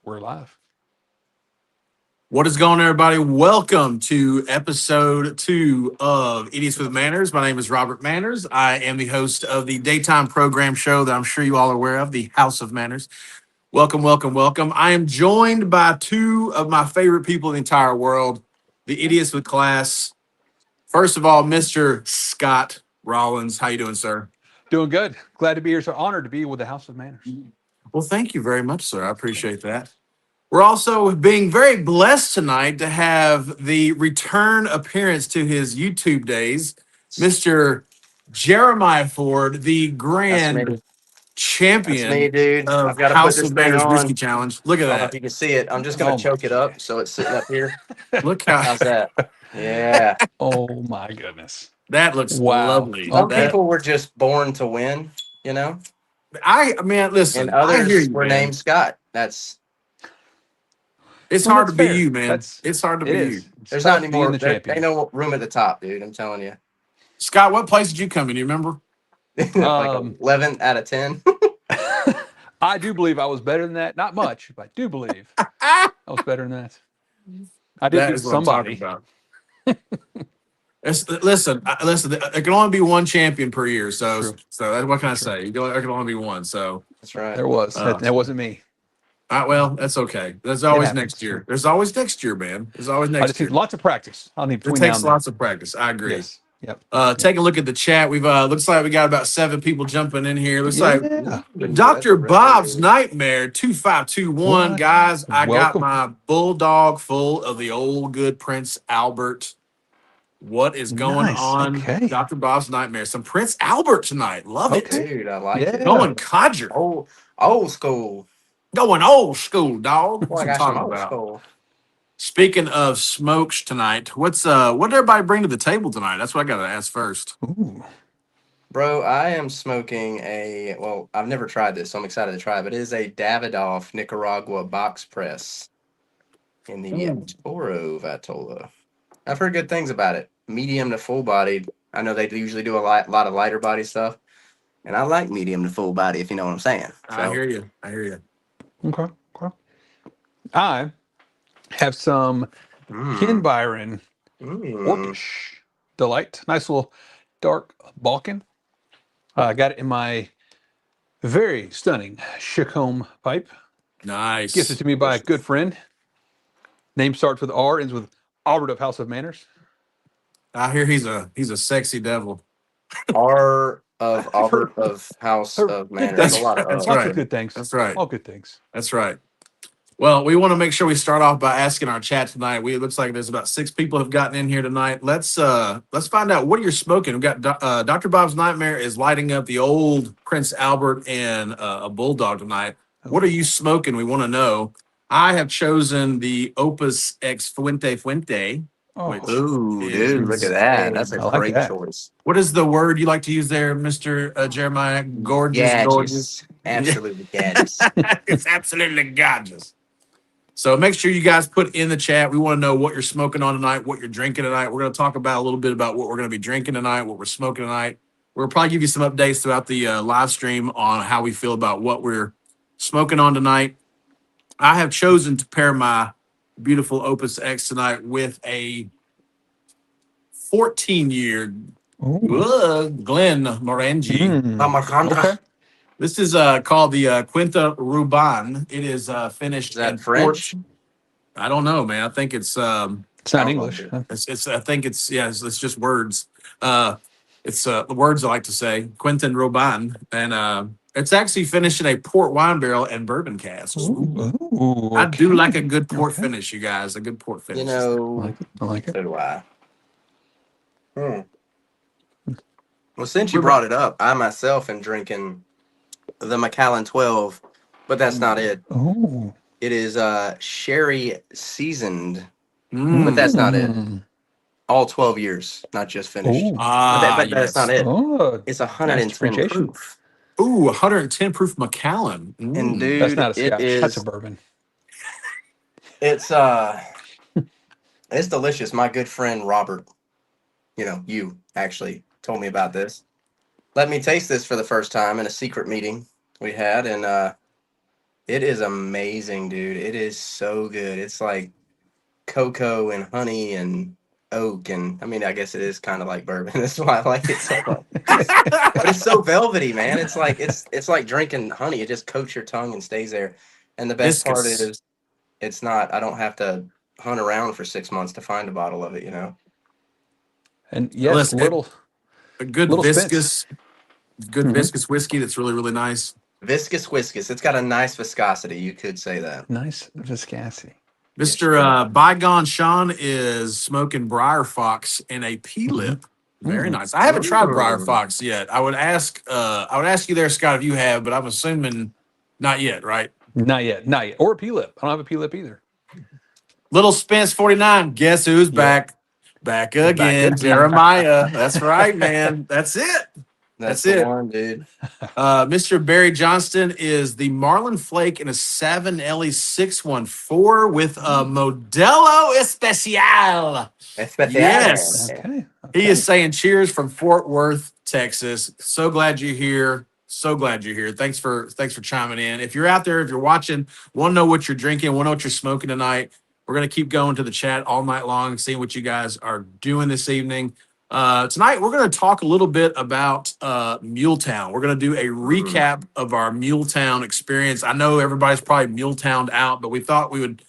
We're live. What is going on, everybody? Welcome to episode 2 of Idiots with Manners. My name is Robert Manners. I am the host of the daytime program show that I'm sure you all are aware of, the House of Manners. Welcome, welcome, welcome. I am joined by two of my favorite people in the entire world, the Idiots with Class. First of all, Mr. Scott Rollins. How you doing, sir? Doing good. Glad to be here. So honored to be with the House of Manners. Well, thank you very much, sir. I appreciate that. We're also being very blessed tonight to have the return appearance to his YouTube days, Mr. Jeremiah Ford, the That's me. grand That's me, champion dude. I've of got to put House this of thing Manners Whiskey on. Challenge. Look at I don't know if that. you can see it. I'm just Oh gonna my choke it up gosh. so it's sitting up here. Look how How's that? Yeah. Oh my goodness. that looks Wow. lovely. Some Okay. That people were just born to win, you know, I mean, and listen, I hear others you, were man. named Scott. That's It's Well, hard to that's be fair. you, man. That's It's hard to it be you. is. It's there's not tough any being more. the There ain't champion. no room at the top, dude. I'm telling you. Scott, what place did you come in? You remember? Like Um 11 out of 10. I do believe I was better than that. Not much, but I do believe Ah, I was better than that. I did that beat is what I'm talking somebody. about. Listen, listen. There can only be one champion per year, It's so true. what can I True. say? There can only be one. So, That's right. There was. uh, That wasn't me. well, that's okay. There's It always happens. next year. There's always next year, man. There's always I just next need year. lots of practice. I'll need It between now takes and then. lots of practice. I agree. Yes. Yep. Take a look at the chat. We've looks like we got about 7 people jumping in here. Looks like Yeah. Ooh, that's Dr. a Bob's record. Nightmare 2521. What? Guys, I got Welcome. my bulldog full of the old good Prince Albert. What is going Nice. on? Okay. Dr. Bob's Nightmare. Some Prince Albert tonight. Love it. Okay. Dude, I like it. Yeah. Going codger. Old school. Going old school, dog. Boy, That's I what I'm got some talking old about. school. Speaking of smokes tonight, what did everybody bring to the table tonight? That's what I gotta ask first. Ooh. Bro, I am smoking well, I've never tried this, so I'm excited to try it, but it is a Davidoff Nicaragua box press in the Ooh. Toro Vitola. I've heard good things about it. Medium to full bodied. I know they usually do a lot of lighter body stuff, and I like medium to full body, if you know what I'm saying. I So, hear you. I hear you. Okay. Okay. I have some Ken mm, Byron mm. Orcish Delight. Nice little dark Balkan. I got it in my very stunning Chicombe pipe. Gifted Nice. to me by a good friend. Name starts with R, ends with Albert of House of Manners. I hear he's a sexy devil. R of I've heard, Albert of House heard of good Manners. A things. lot of That's Lots right. of good things. That's right. All good things. That's right. Well, we want to make sure we start off by asking our chat tonight. It looks like there's about 6 people have gotten in here tonight. Let's find out what you're smoking. We've got Dr. Bob's Nightmare is lighting up the old Prince Albert and a bulldog tonight. What are you smoking? We want to know. I have chosen the Opus Ex Fuente Fuente, Oh, which Ooh, dude, look at is that. a That's a I like great that. choice. what is the word you like to use there, Mr. Jeremiah? Gorgeous, gorgeous. Gadgets. Absolutely gadgets. It's absolutely gorgeous. So make sure you guys put in the chat. We want to know what you're smoking on tonight, what you're drinking tonight. We're going to talk about a little bit about what we're going to be drinking tonight, what we're smoking tonight. We'll probably give you some updates throughout the live stream on how we feel about what we're smoking on tonight. I have chosen to pair my beautiful Opus X tonight with a 14-year Ooh. Glen Morangi. Samarkanda. Okay. This is called the Quinta Ruban. It is Is finished that in port. French? I don't know, man. I think it's It's not Sounds like English. it. Huh? it's I think it's yeah, it's just words. It's the words I like to say. Quentin Ruban, and it's actually finished in a port wine barrel and bourbon casks. Ooh. Ooh, I do like a okay. good port Okay. finish, you guys. A good port You finish. I know, like it. I like it. so do I. Hmm. Well, since you What about- brought it up, I myself am drinking the Macallan 12, but that's not it. Oh. It is sherry seasoned, but Mm. that's not it. Mm. All 12 years, not just finished. Oh. But that's not Yes. it. Oh. It's Nice 110 differentiation. proof. Ooh, 110 proof Macallan. And That's dude, not a it scotch. That's a is bourbon. it's it's delicious. My good friend Robert, you actually told me about this. Let me taste this for the first time in a secret meeting we had, and It is amazing, dude. It is so good. It's like cocoa and honey and oak, and I mean, I guess it is kind of like bourbon. That's why I like it so much. But it's so velvety, man. It's like drinking honey. It just coats your tongue and stays there. And the best part Viscous. is, it's not. I don't have to hunt around for 6 months to find a bottle of it. You know, And yes, Listen, a good little Spence. Mhm. viscous whiskey that's really, really nice. viscous whiskus. It's got a nice viscosity. You could say that. Nice viscosity. Yes, Mr. sir. Bygone Sean is smoking Briar Fox in a P lip. Very Mm. nice. I haven't tried Briar Ooh. Fox yet. I would ask you there, Scott, if you have, but I'm assuming not yet, right? Not yet. Not yet. Or a P-lip. I don't have a P-lip either. Little Spence 49. Guess who's Yep. back? Back again. again. Jeremiah. That's right, man. That's it. That's That's the it. one, dude. Mr. Barry Johnston is the Marlin Flake in a 7 LE 614 with a Modelo Especial. Especial. Yes. Okay. He is saying cheers from Fort Worth, Texas. So glad you're here. So glad you're here. Thanks for chiming in. If you're out there, if you're watching, want to know what you're drinking, want to know what you're smoking tonight, we're going to keep going to the chat all night long, seeing what you guys are doing this evening. Tonight, we're going to talk a little bit about Muletown. We're going to do a recap of our Muletown experience. I know everybody's probably Muletowned out, but we thought we would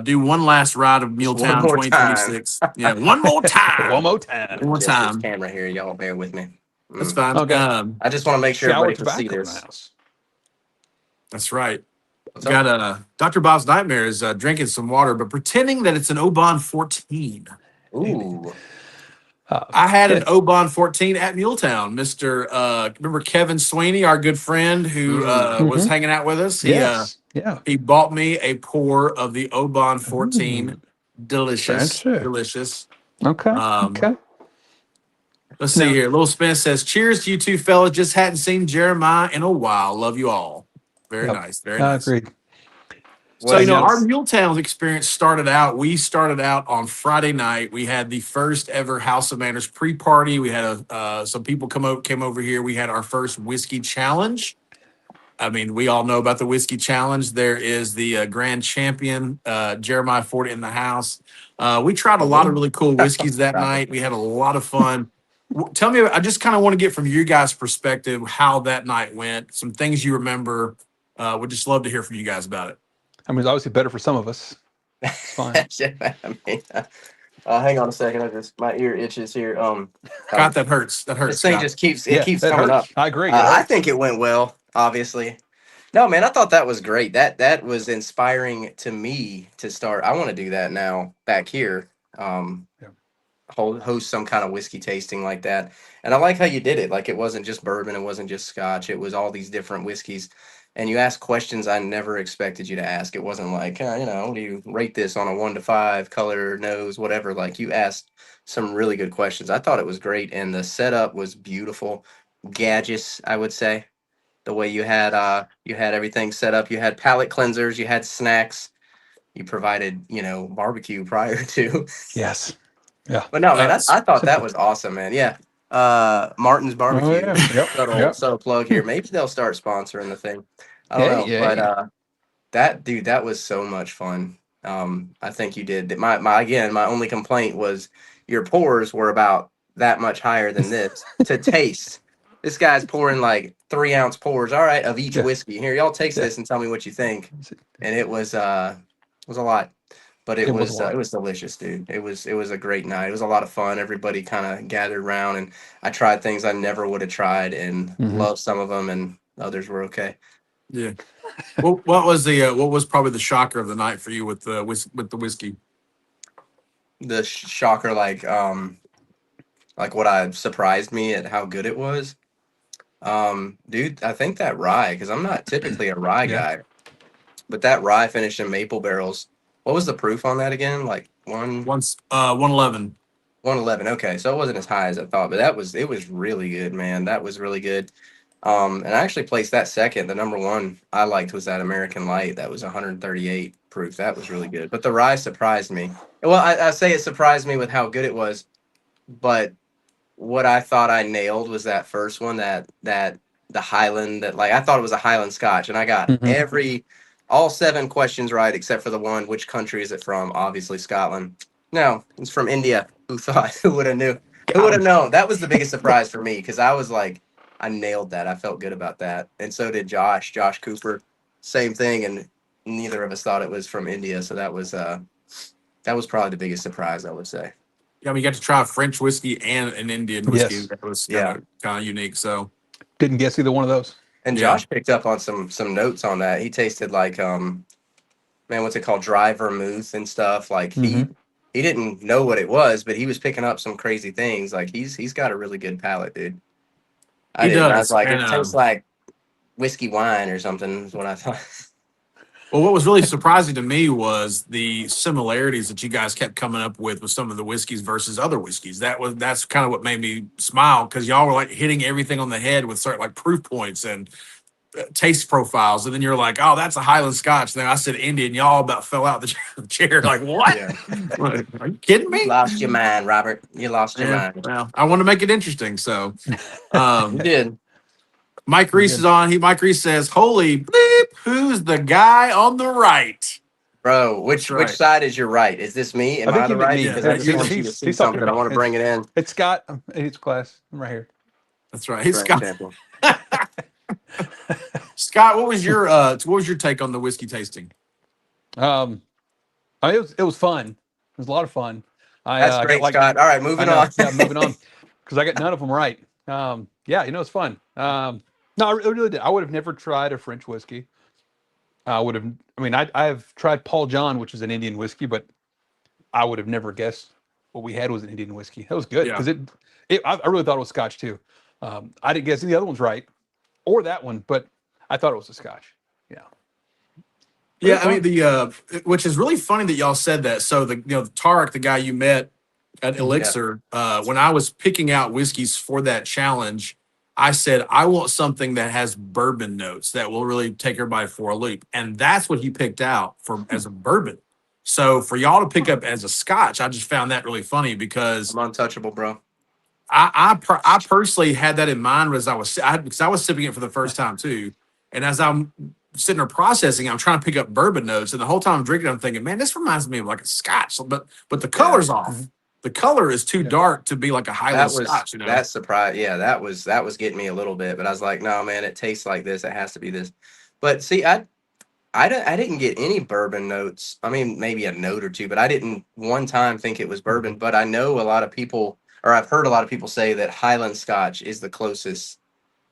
do one last ride of Just one Muletown more 2026. Yeah, one more time. One more time. One more Adjust this time. camera here. Y'all bear with me. That's fine. Okay. I just want to make sure Shower everybody can see tobacco in the this. house. That's right. What's We up? got Dr. Bob's Nightmare is drinking some water, but pretending that it's an Oban 14. Ooh. I had an Oban 14 at Muletown. Remember Kevin Sweeney, our good friend who was Mhm. hanging out with us? Yes. Yeah. He bought me a pour of the Oban 14. Ooh. Delicious. Fancy. Delicious. Okay. Um, Okay. Let's see Now- here. Little Spence says, cheers to you two fellas. Just hadn't seen Jeremiah in a while. Love you all. Very Yep. nice. Very nice. Agreed. So, Well, our Muletown experience started out. We started out on Friday night. We had the first ever House of Manners pre-party. We had some people came over here. We had our first whiskey challenge. I mean, we all know about the whiskey challenge. There is the grand champion, Jeremiah Ford, in the house. We tried a lot of really cool whiskeys that night. We had a lot of fun. Tell me, I just kind of want to get from your guys' perspective how that night went. Some things you remember. Would just love to hear from you guys about it. I mean, it's obviously better for some of us. It's fine. I mean, hang on a second. My ear itches here. God, that hurts. That hurts. This thing Scott. just keeps Yeah, keeps that coming up. hurts. I agree. It I hurts. think it went well. Obviously, no, man. I thought that was great. That was inspiring to me to start. I want to do that now back here. Yeah. Host some kind of whiskey tasting like that. And I like how you did it. Like it wasn't just bourbon, it wasn't just scotch. It was all these different whiskeys. And you asked questions I never expected you to ask. It wasn't like, what do you rate this on a 1 to 5, color, nose, whatever. Like you asked some really good questions. I thought it was great, and the setup was beautiful. Gadgets, I would say. The way you had everything set up. You had palate cleansers, you had snacks, you provided, barbecue prior to. Yes. Yeah. But no, man, I thought that simple. was awesome, man. Yeah. Martin's Barbecue. Oh, yeah. Yep. Subtle plug here. Maybe they'll start sponsoring the thing. I don't know. Yeah. But that was so much fun. I think you did. My only complaint was your pours were about that much higher than this to taste. This guy's pouring like 3-ounce pours, all right, of each Yeah. whiskey. Here, y'all taste Yeah. this and tell me what you think. And it was a lot. But it was delicious, dude. It was a great night. It was a lot of fun. Everybody kind of gathered around, and I tried things I never would have tried, and loved some of them, and others were okay. Yeah. Well, what was probably the shocker of the night for you with the whiskey? The shocker, like what surprised me at how good it was. Dude, I think that rye, because I'm not typically a rye guy, but that rye finished in maple barrels. What was the proof on that again? Like 111. 111. Okay, so it wasn't as high as I thought, but it was really good, man. That was really good. And I actually placed that second. The number one I liked was that American Light. That was 138 proof. That was really good. But the rye surprised me. Well, I say it surprised me with how good it was, but what I thought I nailed was that first one, that the Highland, that like I thought it was a Highland Scotch, and I got every all 7 questions right except for the one. Which country is it from? Obviously Scotland. No, it's from India. Who thought? Who would have knew? Who would Got have 'em. known? That was the biggest surprise for me because I was like, I nailed that. I felt good about that, and so did Josh. Josh Cooper, same thing, and neither of us thought it was from India. So that was probably the biggest surprise, I would say. Yeah, I mean, you got to try a French whiskey and an Indian whiskey. Yes. That was Yeah. kind of unique. So Didn't guess either one of those. And Yeah. Josh picked up on some notes on that. He tasted like man, what's it called? Dry vermouth and stuff. Like he didn't know what it was, but he was picking up some crazy things. Like he's got a really good palate, dude. I He didn't. I does, was like, and, it tastes like whiskey wine or something, is what I thought. well, what was really surprising to me was the similarities that you guys kept coming up with some of the whiskeys versus other whiskeys. That's kind of what made me smile because y'all were like hitting everything on the head with certain like proof points and taste profiles, and then you're like, "Oh, that's a Highland Scotch." Then I said Indian, y'all about fell out the chair. Like, what? Yeah. Like, are you kidding me? You lost your mind, Robert. You lost your Yeah, mind. well, I want to make it interesting, so. You did. Mike Reese is on. Mike Reese says, "Holy bleep, who's the guy on the right?" Bro, which right. side is your right? Is this me? Am I think I the you meant right? me. Because Yeah, I just want you to He's see talking something. I about want to bring it in. It's Scott. It's class. I'm right here. That's right. He's Grand Scott. champion. Scott, what was your take on the whiskey tasting? I mean, it was fun. It was a lot of fun. That's I great, got Scott. All right, moving on. Yeah, moving on. Because I got none of them right. Yeah, it's fun. No, I really did. I would have never tried a French whiskey. I would have. I mean, I've tried Paul John, which is an Indian whiskey, but I would have never guessed what we had was an Indian whiskey. That was good Yeah. because I really thought it was Scotch too. I didn't guess any other ones right, or that one, but I thought it was a Scotch. Yeah. Yeah, I mean which is really funny that y'all said that. So Tarek, the guy you met at Elixir, when I was picking out whiskeys for that challenge, I said I want something that has bourbon notes that will really take everybody for a loop, and that's what he picked out as a bourbon. So for y'all to pick up as a Scotch, I just found that really funny because I'm untouchable, bro. I personally had that in mind because I was sipping it for the first time too, and as I'm sitting there processing, I'm trying to pick up bourbon notes, and the whole time I'm drinking, I'm thinking, man, this reminds me of like a Scotch, but the color's off. The color is too dark to be like a Highland Scotch. That surprised. Yeah, that was getting me a little bit, but I was like, no, man, it tastes like this. It has to be this. But see, I didn't get any bourbon notes. I mean, maybe a note or two, but I didn't one time think it was bourbon. But I know a lot of people, or I've heard a lot of people say that Highland Scotch is the closest.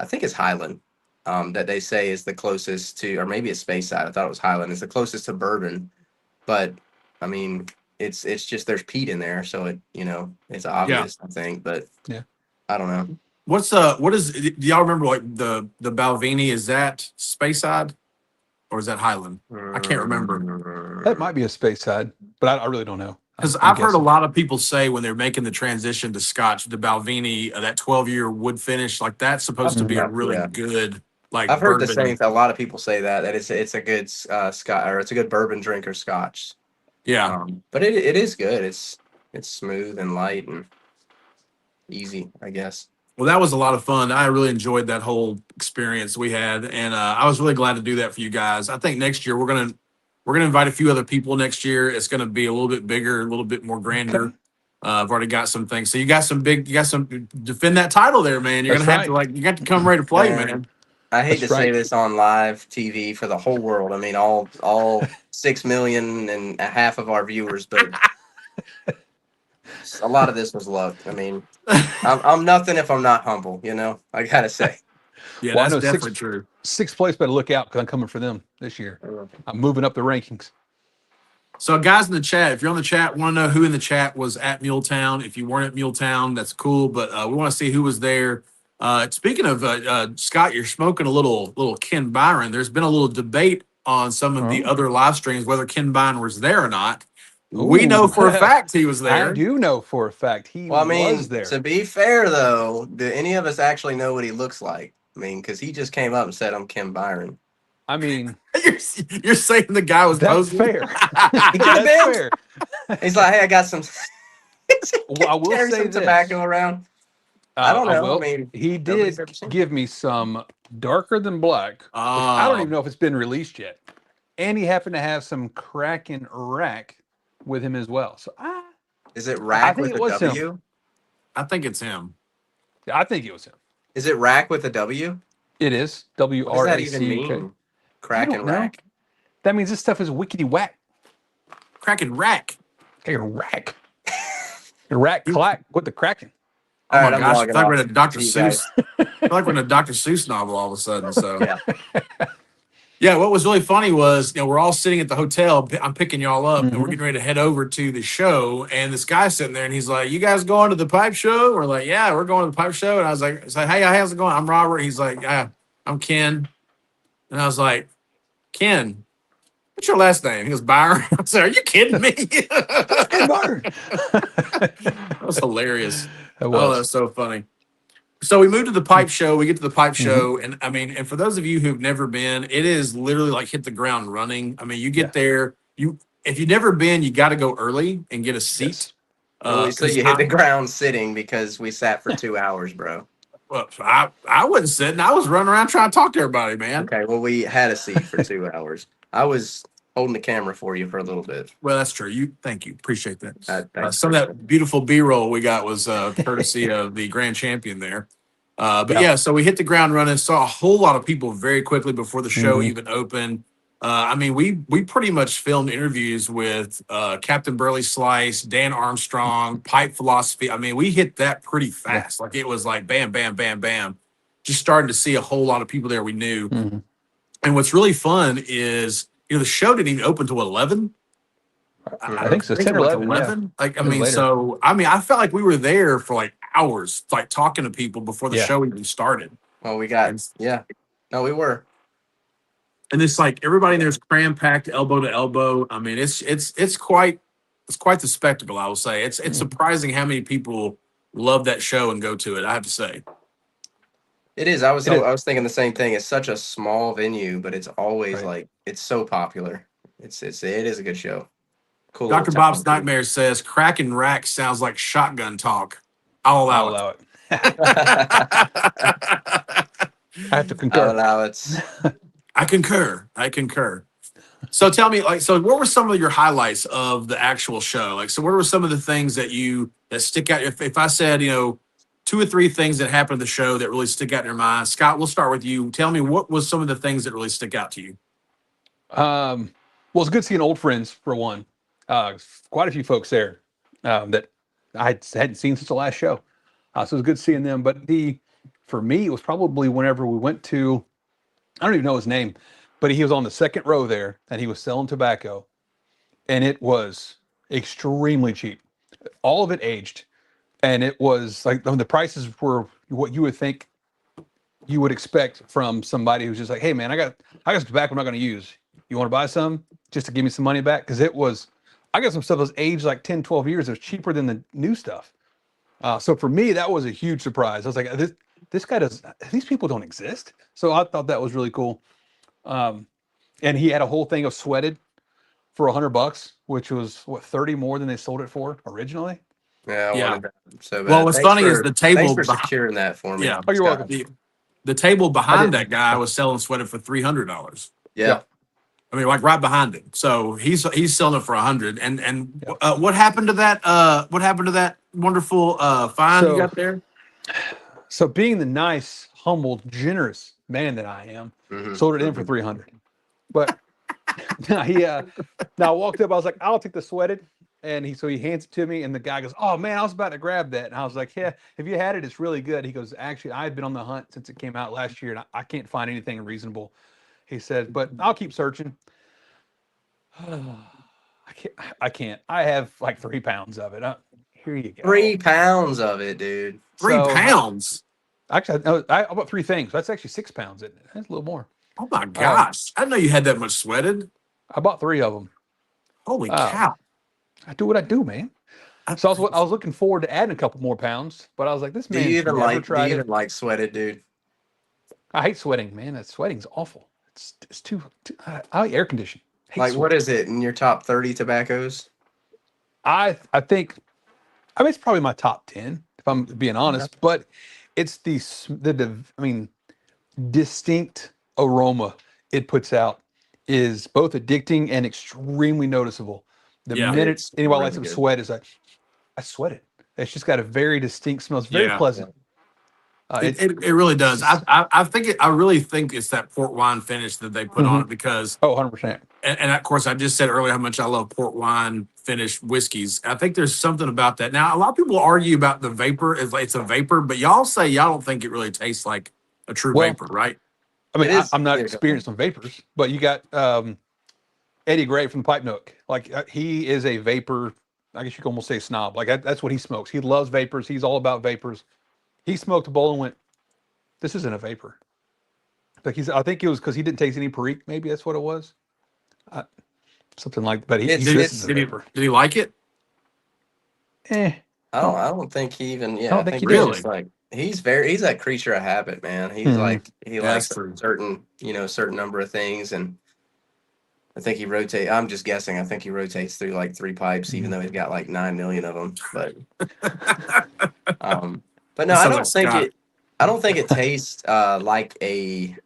I think it's Highland that they say is the closest to, or maybe it's Speyside. I thought it was Highland. It's the closest to bourbon. But I mean, it's just there's peat in there, so it's obvious. I think, but yeah, I don't know. Do y'all remember like the Balvenie? Is that Speyside? Or is that Highland? I can't remember. that might be a Speyside, but I really don't know. Because I've heard a lot of people say when they're making the transition to Scotch, the Balvenie, that 12-year wood finish, like that's supposed to be a really good, like I've heard bourbon. the same. A lot of people say that it's a good Scotch, or it's a good bourbon drink or Scotch. Yeah, but it is good. It's smooth and light and easy, I guess. Well, that was a lot of fun. I really enjoyed that whole experience we had, and I was really glad to do that for you guys. I think next year we're gonna invite a few other people next year. It's gonna be a little bit bigger, a little bit more grander. I've already got some things. So you got some defend that title there, man. You're That's gonna have to you got to come ready to play, man. I hate That's to say this on live TV for the whole world. I mean, all 6 million and a half of our viewers, but a lot of this was luck. I mean, I'm nothing if I'm not humble. I gotta say. Yeah, Well, that's definitely true. Sixth place, better look out because I'm coming for them this year. I'm moving up the rankings. So, guys in the chat, if you're on the chat, want to know who in the chat was at Muletown. If you weren't at Muletown, that's cool, but we want to see who was there. Speaking of Scott, you're smoking a little Ken Byron. There's been a little debate on some of the other live streams whether Ken Byron was there or not. We know for a fact he was there. I do know for a fact he was there. To be fair, though, do any of us actually know what he looks like? I mean, because he just came up and said, "I'm Ken Byron." I mean, you're saying the guy was that's posing? fair. He could have That's been. fair. He's like, "Hey, I got some." Well, I will carry say some this. tobacco around. I don't know. I mean, he did give me some darker than black. I don't even know if it's been released yet. and he happened to have some Kraken rack with him as well. So Is it I rack think with it a was him. W? I think it's him. I think it was him. Is it rack with a W? It is What does that even WRACK. mean? I Crack don't and know. rack. That means this stuff is wickety whack. Kraken rack. Like a rack. A rack clack with the Kraken. Oh All my right, I'm gosh! I logging feel like off. we're in a Dr. See you guys. Seuss. I feel like we're in a Dr. Seuss novel all of a sudden. So Yeah. yeah, what was really funny was, we're all sitting at the hotel. I'm picking y'all up, and we're Mhm. getting ready to head over to the show. And this guy's sitting there, and he's like, "You guys going to the pipe show?" We're like, "Yeah, we're going to the pipe show." And I was like, "Hey, how's it going?" I'm Robert. He's like, "Yeah, I'm Ken." And I was like, "Ken, what's your last name?" He goes, "Byron." I said, "Are you kidding me?" Ken Byron. That was hilarious. It Oh, was. that's so funny. So we moved to the pipe show. We get to the pipe Mhm. show, and I mean, and for those of you who've never been, it is literally like hit the ground running. I mean, you get Yeah. there, if you've never been, you got to go early and get a seat. Yes. Well, so you hit the ground sitting because we sat for 2 hours, bro. I wasn't sitting. I was running around trying to talk to everybody, man. Okay, well, we had a seat for 2 hours. I was holding the camera for you for a little bit. Well, that's true. Thank you. Appreciate that. Thanks Some for of that beautiful B-roll we got was courtesy of the grand champion there. But Yeah. yeah, so we hit the ground running, saw a whole lot of people very quickly before the show Mhm. even opened. I mean, we pretty much filmed interviews with Captain Burley Slice, Dan Armstrong, Pipe Philosophy. I mean, we hit that pretty fast. Like it was like bam, bam, bam, bam. Just starting to see a whole lot of people there we knew. Mhm. And what's really fun is, the show didn't even open till 11. I think so. 10 it or was 11. Yeah. 11. Like, I It was mean, later. so I mean, I felt like we were there for like hours, like talking to people before the Yeah. show even started. Well, we got, yeah. No, we were. And it's like everybody in there's cram packed elbow to elbow. I mean, it's quite the spectacle, I will say. It's Mhm. surprising how many people love that show and go to it, I have to say. It is. I was It is. thinking the same thing. It's such a small venue, but it's always Right. like it's so popular. It is a good show. Cool. Dr. little Bob's town, too. Nightmare says crack and rack sounds like shotgun talk. I'll I'll allow allow it. it. I have to I'll concur. allow it. I concur. So tell me, like, so what were some of your highlights of the actual show? Like, so what were some of the things that stick out? If I said, 2 or 3 things that happened at the show that really stick out in your mind, Scott, we'll start with you. Tell me, what was some of the things that really stick out to you? Well, it's good seeing old friends for one. Quite a few folks there that I hadn't seen since the last show. So it was good seeing them. But for me, it was probably whenever we went to, I don't even know his name, but he was on the second row there and he was selling tobacco, and it was extremely cheap. All of it aged, and it was like the prices were what you would think you would expect from somebody who's just like, hey man, I got some tobacco I'm not going to use. You want to buy some just to give me some money back? Because I got some stuff that's aged like 10, 12 years. It was cheaper than the new stuff. So for me, that was a huge surprise. I was like, this guy these people don't exist. So I thought that was really cool. And he had a whole thing of sweated for $100, which was what, 30 more than they sold it for originally. Yeah, I Yeah. wanted that so bad. Well, what's Thanks funny is for- the table Thanks for behind- securing that for me. Yeah. Oh, you're Scott. welcome. The table behind did. that guy was selling sweater for $300. Yeah. I mean, like right behind him. So he's selling it for 100. And Yeah. what happened to that? What happened to that wonderful find you So- got there? So being the nice, humble, generous man that I am, Mhm. sold it in for 300. But now I walked up, I was like, I'll take the sweated. And he hands it to me, and the guy goes, oh man, I was about to grab that. And I was like, yeah, if you had it, it's really good. He goes, actually, I've been on the hunt since it came out last year, and I can't find anything reasonable. He said, but I'll keep searching. I can't. I have like 3 pounds of it. Here you go. 3 pounds of it, dude. 3 So- pounds. Actually, I bought 3 things. That's actually 6 pounds. That's a little more. Oh my gosh. I didn't know you had that much sweated. I bought 3 of them. Holy Oh. cow. I do what I do, man. So I was looking forward to adding a couple more pounds, but I was like, this Do man you even tried it. like sweated, dude? I hate sweating, man. That sweating's awful. It's too I like air conditioning. Hate Like, what sweating. is it in your top 30 tobaccos? I think, I mean, it's probably my top 10 if I'm being honest, but it's the distinct aroma it puts out is both addicting and extremely noticeable. The Yeah. minute It's anybody really likes some good. sweat, is like, I sweated. It's just got a very distinct smell. It's very Yeah. pleasant. It really does. I really think it's that port wine finish that they put on it because, 100%. and of course, I just said earlier how much I love port wine finished whiskeys. I think there's something about that. Now, a lot of people argue about the vapor. It's a vapor, but y'all say y'all don't think it really tastes like a true Well, vapor, right? I mean, It is- I'm not yeah, go experienced on vapors, but you got Eddie Gray from the Pipe Nook. Like he is a vapor. I guess you could almost say snob. Like that's what he smokes. He loves vapors. He's all about vapors. He smoked a bowl and went, "This isn't a vapor." Like I think it was because he didn't taste any perique. Maybe that's what it was. Something like. But he It's- this it's- is a Did he, vapor. did he like it? Eh. I don't think he even. Yeah, don't I think think he he's did. just like he's that creature of habit, man. He's Mhm. like he Yeah, likes that's true. certain certain number of things, and I think he rotate. I'm just guessing. I think he rotates through like 3 pipes, even though he's got like 9 million of them. But but no, That I sounds don't like think Scott. it. I don't think it tastes like a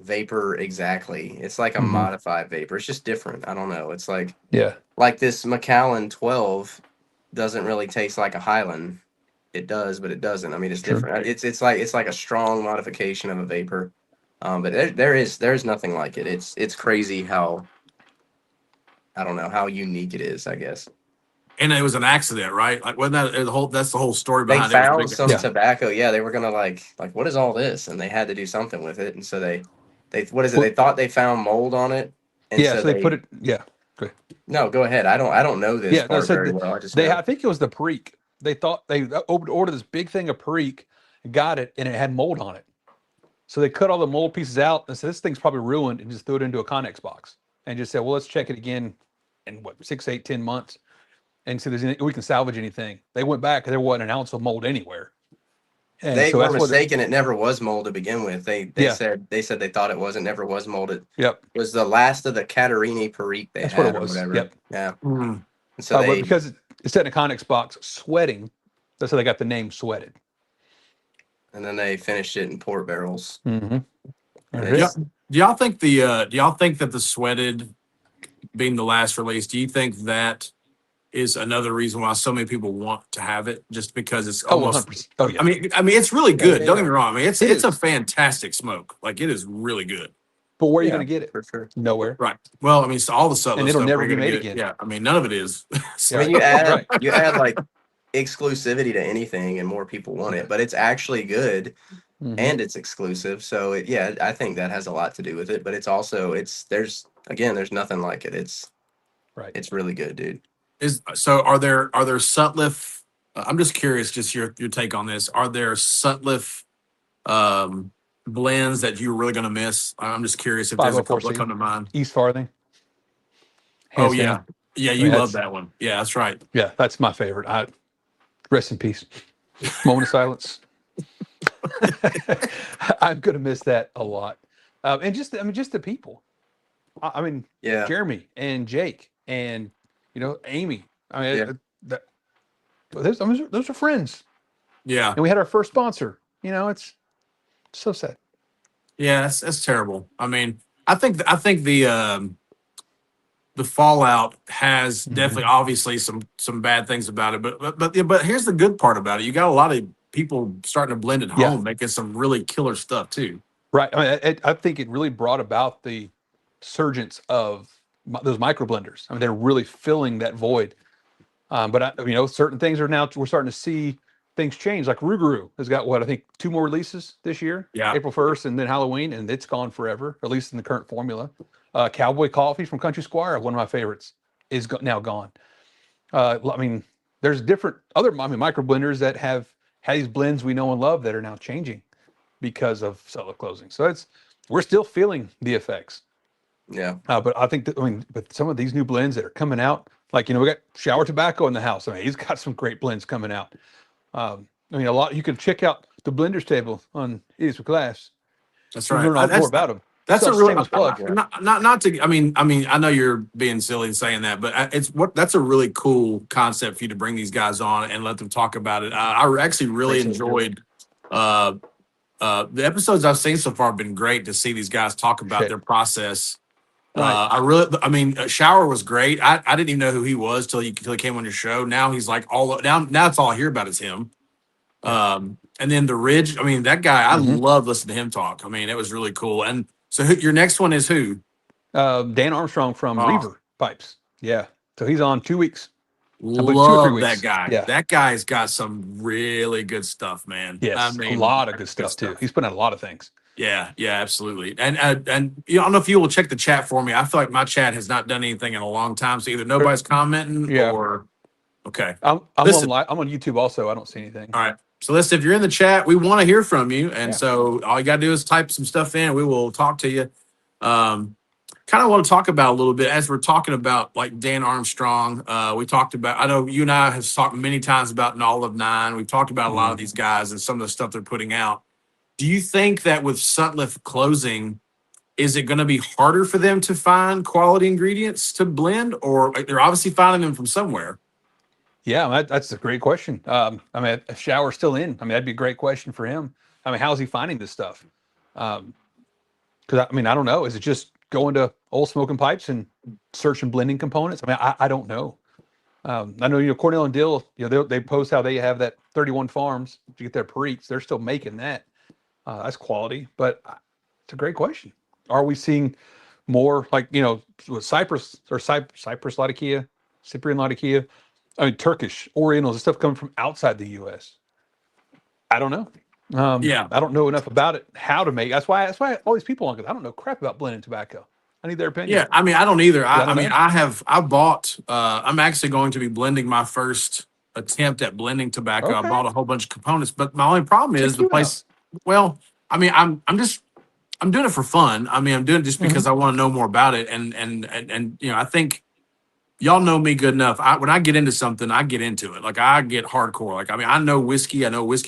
vapor exactly. It's like a Mhm. modified vapor. It's just different. I don't know. It's Yeah. like this Macallan 12 doesn't really taste like a Highland. It does, but it doesn't. I mean, it's True. different. It's like a strong modification of a vapor. But there's nothing like it. It's crazy how I don't know how unique it is. I guess And it was an accident, right? Like, wasn't that the whole? That's the whole story they behind it. found some Yeah. tobacco. Yeah, they were gonna like what is all this, and they had to do something with it, and so they what is it? Well- They thought they found mold on it, and Yeah. so So they put it. Yeah. No, go ahead. I don't know this Yeah. No, part so very well. I just they. know. I think it was the perique. They thought they ordered this big thing of perique, got it, and it had mold on it. So they cut all the mold pieces out and said, "This thing's probably ruined," and just threw it into a Connex box and just said, "Well, let's check it again in what 6, 8, 10 months and see if we can salvage anything." They went back and there wasn't an ounce of mold anywhere, and They so were that's what. mistaken. It never was mold to begin with. They Yeah. said they thought it was. It never was molded. Yep, It was the last of the Catarini perique they that's what had it or was. whatever. Yep. Yeah. Mm. And so But they because it's in a Connex box, sweating, that's how they got the name Sweated. and then they finished it in port barrels. Mm-hmm. And Yeah. it's, Do y'all think that the sweated being the last release, do you think that is another reason why so many people want to have it? Just because it's Oh, almost 100%. Oh, yeah. I mean it's really good. yeah. Don't get me wrong. I mean It it's a is. fantastic smoke. Like it is really good. But where are you Yeah, going to get it? for sure. Nowhere. Right. Well, I mean, so all the Sutler And it'll stuff never we're be gonna made get. again. Yeah. I mean, none of it is. I mean, you add Right. you add like exclusivity to anything, and more people want it. But it's actually good, Mhm. and it's exclusive. So I think that has a lot to do with it. But it's also there's nothing like it. Right. It's really good, dude. Are there Sutliff? I'm just curious, just your take on this. Are there Sutliff blends that you're really going to miss? I'm just curious if there's a couple that 504C. come to mind. East Farthing. Oh Hands yeah, down. yeah, I you mean, love that's- that one. Yeah, that's right. Yeah, that's my favorite. Rest in peace. Moment of silence. I'm gonna miss that a lot. And just the people. I mean, Yeah. Jeremy and Jake and Amy. I mean, Yeah. those are friends. Yeah, And we had our first sponsor. It's so sad. yeah, that's terrible. I mean, I think the fallout has definitely obviously some bad things about it, but here's the good part about it. You got a lot of people starting to blend at home, Yeah. making some really killer stuff too. Right. I mean, I think it really brought about the surgence of those micro blenders. I mean, they're really filling that void. But certain things we're starting to see things change. Like Rougarou has got I think 2 more releases this year. Yeah. April 1st and then Halloween, and it's gone forever, at least in the current formula. Cowboy Coffee from Country Squire, one of my favorites, is now gone. I mean, there's different micro blenders that have had these blends we know and love that are now changing because of Sutliff closing. So we're still feeling the effects. Yeah. But I think but some of these new blends that are coming out, like, we got Shower Tobacco in the house. I mean, he's got some great blends coming out. I mean, you can check out the blenders table on Idiots with Glass. That's You right. learn a lot more about them. That's a So, really shameless plug. not to. I mean, I know you're being silly and saying that, but that's a really cool concept for you to bring these guys on and let them talk about it. I actually really enjoyed the episodes I've seen so far. Have been great to see these guys talk about Shit. their process Right. I mean, Shower was great. I didn't even know who he was till he came on your show. Now he's like now it's all I hear about is him. Yeah. And then the Ridge. I mean, that guy. I hmm love listening to him talk. I mean, it was really cool. And so your next one is who? Dan Armstrong from Oh, Reaver Pipes. Yeah. So he's on 2 weeks. I believe 2 or 3 love that weeks. guy. Yeah. That guy's got some really good stuff, man. I Yes. A mean, lot of good stuff too. He's putting out a lot of things. Yeah, absolutely. And I don't know if you will check the chat for me. I feel like my chat has not done anything in a long time. So either nobody's commenting Yeah. or okay. I'm Listen. I'm on YouTube also. I don't see anything. All right. So listen, if you're in the chat, we want to hear from you. And Yeah. so all you gotta do is type some stuff in. We will talk to you. Kind of want to talk about a little bit as we're talking about like Dan Armstrong. We talked about, I know you and I have talked many times about All of Nine. We've talked about a lot of these guys and some of the stuff they're putting out. Do you think that with Sutliff closing, is it going to be harder for them to find quality ingredients to blend, or they're obviously finding them from somewhere? Yeah, that's a great question. I mean, if Shower's still in, I mean, that'd be a great question for him. I mean, how's he finding this stuff? Because I mean, I don't know. Is it just going to Old Smoking Pipes and searching blending components? I mean, I don't know. I know, Cornell and Dill, they post how they have that 31 farms to get their Periques. They're still making that. That's quality, but it's a great question. Are we seeing more like, with Cyprus or Cyprus Latakia, Cyprian Latakia? I mean, Turkish, Orientals, and stuff coming from outside the U.S. I don't know. Yeah. I don't know enough about it, how to make. That's why all these people on, because I don't know crap about blending tobacco. I need their opinion. Yeah. I mean, I don't either. I I don't mean, know. I'm actually going to be blending my first attempt at blending tobacco. I Okay. bought a whole bunch of components, but my only problem is Check the you place. Well, I mean, I'm doing it for fun. I mean, I'm doing it just because I want to know more about it. And I think y'all know me good enough. When I get into something, I get into it. Like I get hardcore. Like, I mean, I know whiskey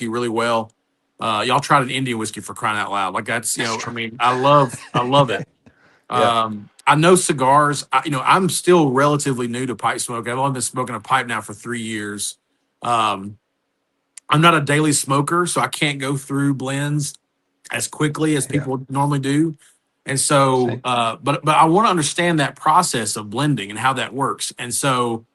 really well. Y'all tried an Indian whiskey for crying out loud. Like that's, I mean, I love it. Yeah. I know cigars. I'm still relatively new to pipe smoke. I've only been smoking a pipe now for 3 years. I'm not a daily smoker, so I can't go through blends as quickly as people normally do. And so, Same. but I want to understand that process of blending and how that works. And so,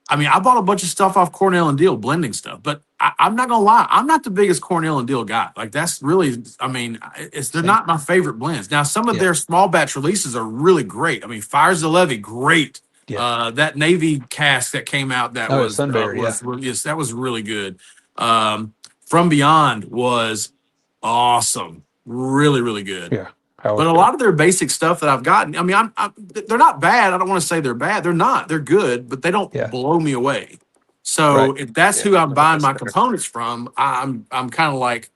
I mean, I bought a bunch of stuff off Cornell and Deal blending stuff, but I'm not gonna lie, I'm not the biggest Cornell and Deal guy. Like that's really, I mean, they're Same. not my favorite blends. Now, some of Yeah. their small batch releases are really great. I mean, Fires the Levee, great. Yeah. That Navy cask that came out that Oh, was Sunbury, yes, that was really good. From Beyond was awesome, really, really good. Yeah. But a lot of their basic stuff that I've gotten, I mean, they're not bad. I don't want to say they're bad. They're not. They're good, but they don't Yeah. blow me away. So Right. if that's who I'm buying my components from, I'm kind of like,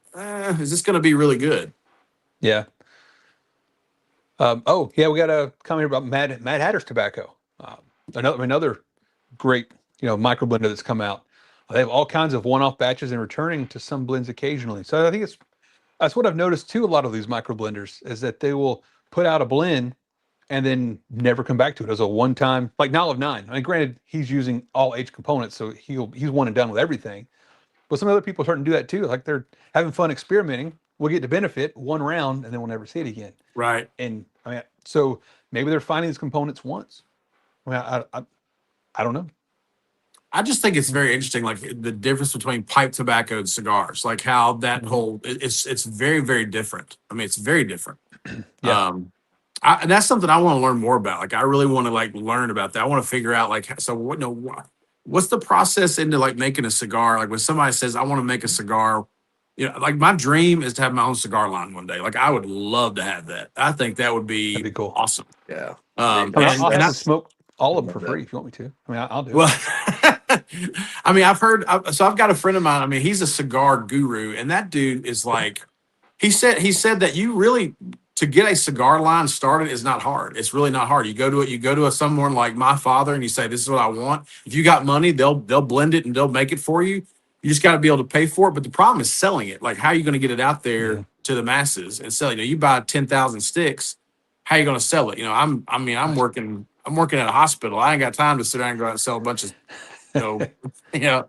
is this going to be really good? Yeah. Oh, yeah, we got a comment about Mad Hatter's tobacco. Another great, micro blender that's come out. They have all kinds of one-off batches and returning to some blends occasionally. So I think that's what I've noticed too. A lot of these micro blenders is that they will put out a blend and then never come back to it as a one-time, like Nile of Nine. I mean, granted, he's using all H components, so he's one and done with everything. But some other people are starting to do that too. Like they're having fun experimenting. We'll get to benefit one round and then we'll never see it again. Right. And I mean, so maybe they're finding these components once. I mean, I don't know. I just think it's very interesting, like the difference between pipe tobacco and cigars, like how that whole it's very, very different. I mean, it's very different. Yeah. And that's something I want to learn more about. Like, I really want to like learn about that. I want to figure out like, so what, what's the process into like making a cigar? Like when somebody says, I want to make a cigar, like my dream is to have my own cigar line one day. Like I would love to have that. I think that would That'd be be cool. awesome. Yeah. I mean, I'll have to smoke all of them for free if you want me to. I mean, I'll do it. Well, I mean, I've got a friend of mine. I mean, he's a cigar guru, and that dude is like, he said that you really, to get a cigar line started is not hard. It's really not hard. You go to someone like my father and you say, this is what I want. If you got money, they'll blend it and they'll make it for you. You just got to be able to pay for it. But the problem is selling it. Like, how are you going to get it out there to the masses and sell it? You buy 10,000 sticks. How are you going to sell it? I'm working at a hospital. I ain't got time to sit down and go out and sell a bunch of, Yeah.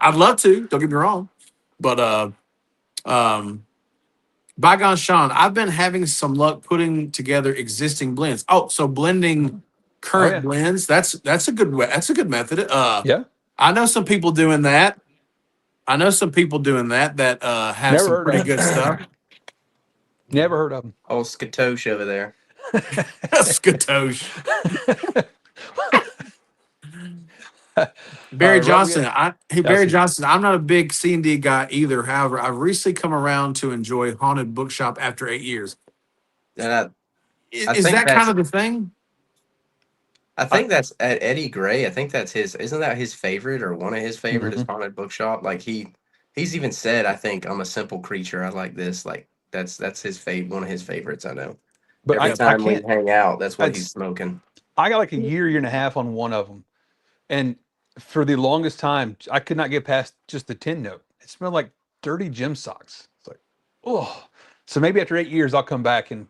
I'd love to, don't get me wrong. But Bygone Sean, I've been having some luck putting together existing blends. Oh, so blending current yeah. blends. That's a good way. That's a good method. Yeah. I know some people doing that. That have Never some heard pretty of 'em. good stuff. Never heard of them. Old Skatosh over there. Skatosh. Barry Rob, Johnson. I Barry see. Johnson. I'm not a big C&D guy either. However, I've recently come around to enjoy Haunted Bookshop after 8 years. And I Is think that kind that's of the thing? Eddie Gray. I think that's his. Isn't that his favorite or one of his favorite is Mhm. Haunted Bookshop? Like he's even said, I think I'm a simple creature. I like this. Like that's his one of his favorites. I know. But Every I time we can't. hang out, that's what he's It's smoking. I got like a year and a half on one of them, and for the longest time, I could not get past just the tin note. It smelled like dirty gym socks. It's like, oh. So maybe after 8 years, I'll come back and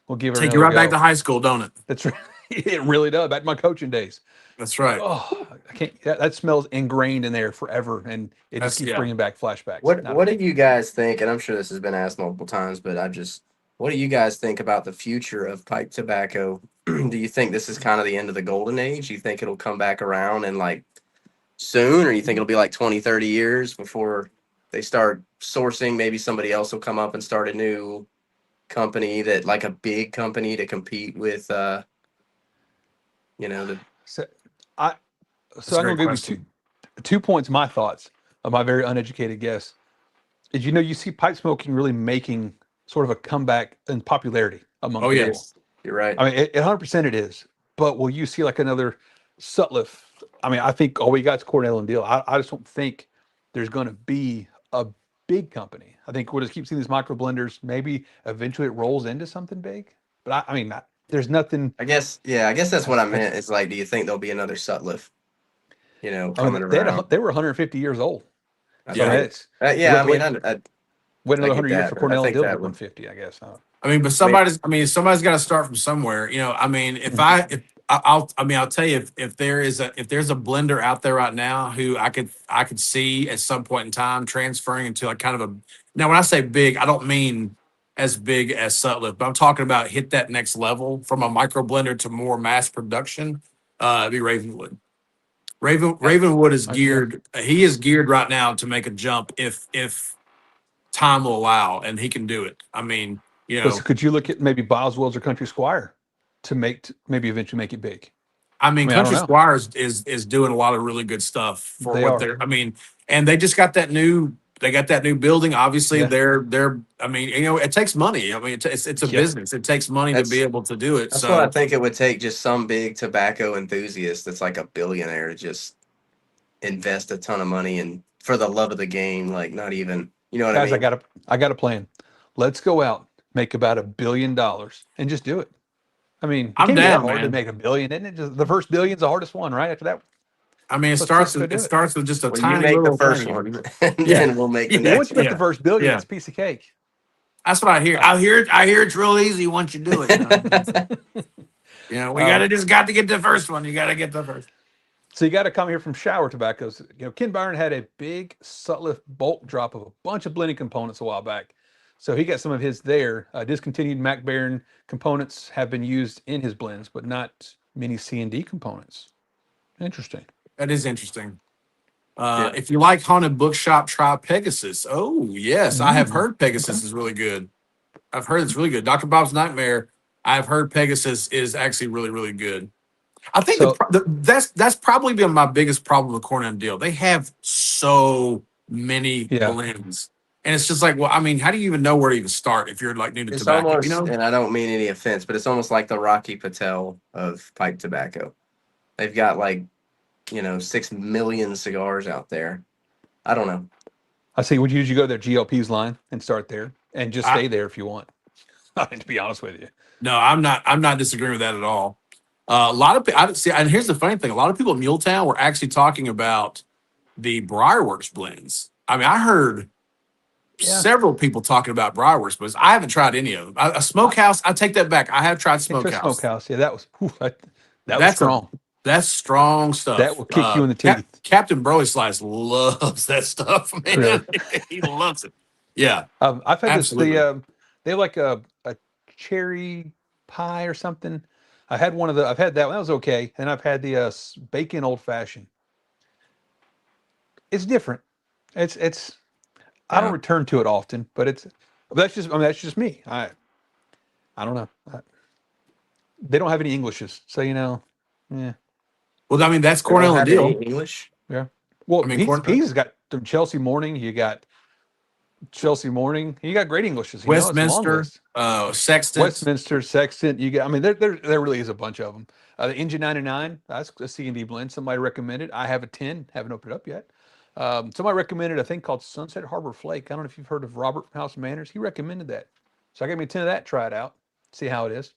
we'll give her Take you another right back go. to high school, don't it? That's right. It really does. Back to my coaching days. That's right. Oh, I can't. That smells ingrained in there forever, and it just keeps bringing back flashbacks. What do you guys think? And I'm sure this has been asked multiple times, but what do you guys think about the future of pipe tobacco? Do you think this is kind of the end of the golden age? Do you think it'll come back around and like soon, or you think it'll be like 20, 30 years before they start sourcing? Maybe somebody else will come up and start a new company that like a big company to compete with, the So I That's so a I'm great gonna give you question. 2 points. My thoughts of my very uneducated guess is you see pipe smoking really making sort of a comeback in popularity among Oh, people. yes. You're right. I mean, 100% it is. But will you see like another Sutliff? I mean, I think all we got is Cornell and Deal. I just don't think there's going to be a big company. I think we'll just keep seeing these micro blenders. Maybe eventually it rolls into something big. But I mean, there's nothing. I guess that's what I I, meant. It's like, do you think there'll be another Sutliff, I coming mean, around? they were 150 years old. I So I mean, think, it's you yeah, have I to mean, wait, I wait I another get 100 years that, for but I Cornell and think Deal to that get would 150. I guess. I mean, but maybe. somebody's got to start from somewhere. I mean, I'll tell you, if there's a blender out there right now who I could see at some point in time transferring into like kind of a. Now, when I say big, I don't mean as big as Sutliff, but I'm talking about hit that next level from a micro blender to more mass production. It'd be Ravenwood. Ravenwood is Yeah. geared. He is geared right now to make a jump if time will allow, and he can do it. I mean, But so could you look at maybe Boswell's or Country Squire to maybe eventually make it big? I mean, I don't Country know. Squires is doing a lot of really good stuff for They what are. they're. I mean, and they just got that new. They got that new building. Obviously, Yeah. they're. I mean, it takes money. I mean, it's a Yeah. business. It takes money to be able to do it. That's what I So think it would take. Just some big tobacco enthusiast that's like a billionaire to just invest a ton of money and for the love of the game. Like, not even, you know what I Guys, mean? I got a plan. Let's go out, make about $1 billion, and just do it. I mean, it I'm can't be that down, hard to man. make $1 billion, isn't it? Just the first billion's the hardest one, right? After that, I mean, let's just go it do it. starts with just a Well, you tiny make the little first thing. one, and Yeah. then we'll make the Yeah. Well, once next you make one. the first billion, Yeah. it's a piece of cake. That's what I hear. I hear it's real easy once you do it. We got to get the first one. You got to get the first. So you got to come here from Shower Tobaccos. Ken Byron had a big Sutliff bulk drop of a bunch of blending components a while back. So he got some of his there. Discontinued Mac Baren components have been used in his blends, but not many C&D components. Interesting. That is interesting. Yeah. If you like Haunted Bookshop, try Pegasus. Oh, yes. I have Mm. heard Pegasus is really good. I've heard it's really good. Dr. Bob's Nightmare, I've heard Pegasus is actually really, really good. I think So- that's probably been my biggest problem with Corn and Deal. They have so many Yeah. blends. And it's just like, well, I mean, how do you even know where to even start if you're like new to It's tobacco? almost, and I don't mean any offense, but it's almost like the Rocky Patel of pipe tobacco. They've got like, 6 million cigars out there. I don't know. I say, would you go to their GLP's line and start there and just stay there if you want? I mean, to be honest with you. No, I'm not disagreeing with that at all. A lot of people, see, and here's the funny thing: a lot of people at Muletown were actually talking about the Briarworks blends. I mean, I heard several people talking about Briarworks blends. I haven't tried any of them. A Smokehouse, I take that back. I have tried Smokehouse. Smokehouse, yeah, that was strong. That's strong stuff. That will kick you in the teeth. Captain Burley Slice loves that stuff, man. Really? He loves it. Yeah, I've had absolutely. They have like a cherry pie or something. I've had that one. That was okay. And I've had the bacon old fashioned. It's different. It's I don't Yeah. return to it often, but that's just, I mean, that's just me. I don't know. They don't have any Englishes, so yeah, Well, I mean, that's They don't Cornell and have any Deal. English. yeah. Well, I mean, he's got the Chelsea Morning. You got Chelsea Morning. You got great Englishes. It's a long Westminster, list. Sextant. Westminster, Sextant. You got. I mean, there really is a bunch of them. The Engine 99. That's a C&D blend. Somebody recommended. I have a 10. Haven't opened it up yet. Somebody recommended a thing called Sunset Harbor Flake. I don't know if you've heard of Robert from House of Manners. He recommended that. So I got me a 10 of that. Try it out. See how it is.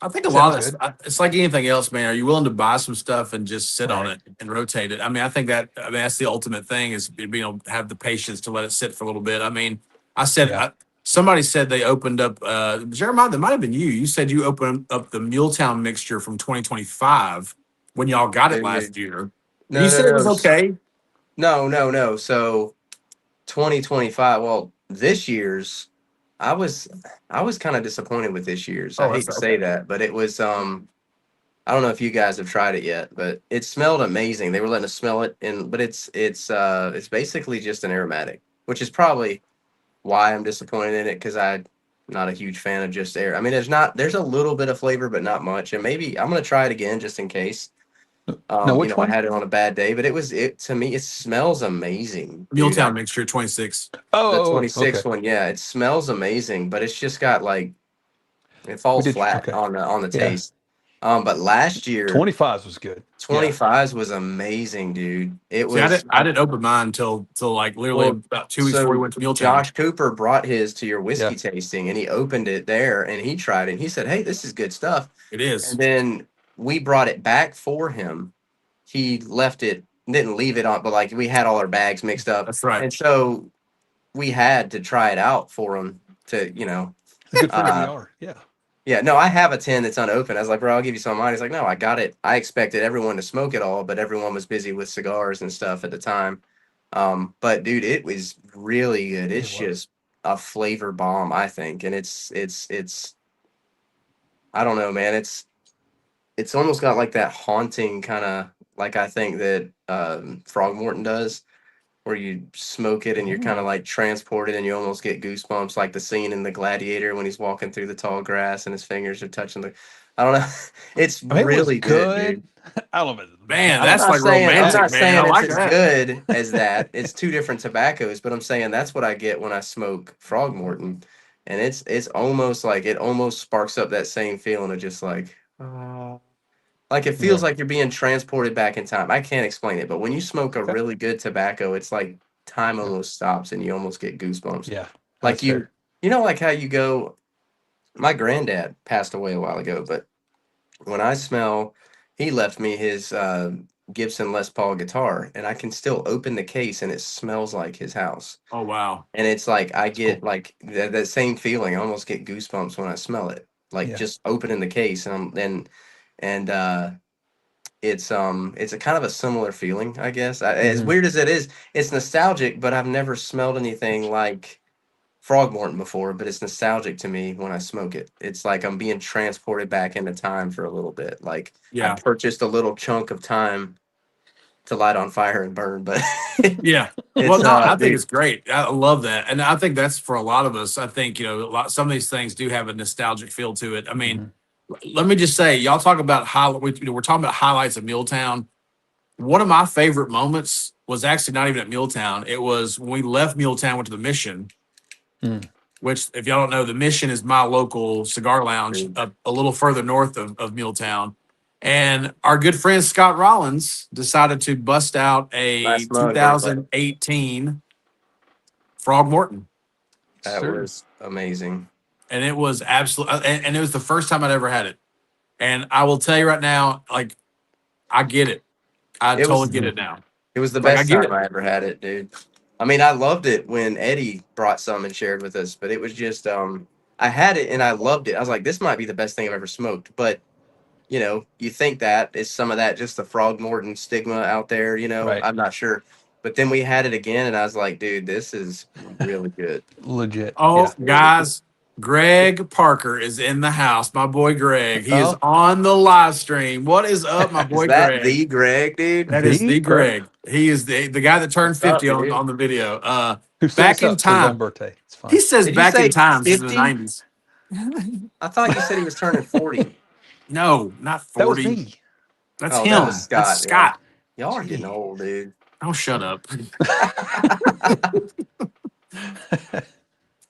I think a lot Sounds of good. it's like anything else, man. Are you willing to buy some stuff and just sit on Right. it and rotate it? I mean, that's the ultimate thing is being able to have the patience to let it sit for a little bit. I mean, Yeah. somebody said they opened up, Jeremiah, that might have been you. You said you opened up the Muletown mixture from 2025 when y'all got it last Dude. year. You No, no, said it no, was okay. no, no, no. So 2025. Well, this year's, I was I was kind of disappointed with this year's. I Oh, hate that's to say okay. that, but it was I don't know if you guys have tried it yet, but it smelled amazing. They were letting us smell it, and but it's basically just an aromatic, which is probably why I'm disappointed in it because I'm not a huge fan of just air. I mean, there's a little bit of flavor, but not much. And maybe I'm gonna try it again just in case. No, You which know, I one? had it on a bad day, but it to me it smells amazing, dude. Muletown mixture 26. The Okay. 26 one, yeah, it smells amazing, but it's just got like it We falls did. flat Okay. on the Yeah. taste. But last year 25s was good. Yeah. 25s was amazing, dude. It See, was I didn't open mine until like literally well, about 2 weeks before we so went to Muletown. Josh Cooper brought his to your Yeah. whiskey tasting and he opened it there and he tried it and he said, "Hey, this is good stuff." It And is. then we brought it back for him. He left it, didn't leave it on, but like we had all our bags mixed up. That's right. And so we had to try it out for him to, The good friends we uh, are. Yeah. yeah, no, I have a 10 that's unopened. I was like, bro, I'll give you some of mine. He's like, no, I got it. I expected everyone to smoke it all, but everyone was busy with cigars and stuff at the time. But dude, it was really good. It It's was. just a flavor bomb, I think. And it's I don't know, man. It's almost got like that haunting kind of like I think that Frogmorton does, where you smoke it and you're kind of Ooh. like transported and you almost get goosebumps, like the scene in The Gladiator when he's walking through the tall grass and his fingers are touching the. I don't know. It's I mean, it was really good, dude. good. I don't know if it's the best. Man, I don't that's know. like I'm romantic, not man. I saying it's like as that. good as that. It's two different tobaccos, but I'm saying that's what I get when I smoke Frogmorton, and it's almost like it almost sparks up that same feeling of just like it feels Yeah. like you're being transported back in time. I can't explain it, but when you smoke a Okay. really good tobacco, it's like time Yeah. almost stops and you almost get goosebumps. Yeah. Like That's fair. you know, like how you go. My granddad passed away a while ago, but when I smell, he left me his Gibson Les Paul guitar, and I can still open the case and it smells like his house. Oh wow. And it's like I That's cool. get like that same feeling. I almost get goosebumps when I smell it. Like Yeah. just opening the case and it's a kind of a similar feeling, I guess. As Hmm. weird as it is, it's nostalgic, but I've never smelled anything like Frogmorton before, but it's nostalgic to me when I smoke it. It's like I'm being transported back into time for a little bit. Like I Yeah. purchased a little chunk of time to light on fire and burn, but Yeah. Well, it's no, I think dude, it's great. I love that. And I think that's for a lot of us. I think, some of these things do have a nostalgic feel to it. I mean, Hmm. let me just say, y'all talk about we're talking about highlights of Milltown. One of my favorite moments was actually not even at Milltown. It was when we left Milltown, went to the Mission, Mm. which, if y'all don't know, the Mission is my local cigar lounge dude, a little further north of Milltown. And our good friend Scott Rollins decided to bust out a nice mug there, but 2018 Frog Morton. that Sir. was amazing. And it was and it was the first time I'd ever had it. And I will tell you right now, like, I get it. I It totally was get Hmm. it now. it was the Like, I best get time it. I ever had it, dude. I mean, I loved it when Eddie brought some and shared with us, but it was just I had it and I loved it. I was like, this might be the best thing I've ever smoked. But you think that is some of that just the Frogmorton stigma out there, Right. I'm not sure. But then we had it again and I was like, dude, this is really good. Legit. Oh, It's really good. guys, Greg Parker is in the house. My boy Greg. He is Oh. on the live stream. What is up, my Is boy that Greg? the Greg, dude? That is the Greg. Greg. He is the guy that turned What's up, 50 dude? on the video. Who set Back us in up for his own time. birthday? It's He fine. says Did you back in say time since the 50? 90s. I thought you said he was turning 40. No, not That was 40. me. That's Oh, that was him. That's Scott. Yeah. Scott. Y'all are getting Gee. old, dude. Oh, shut up.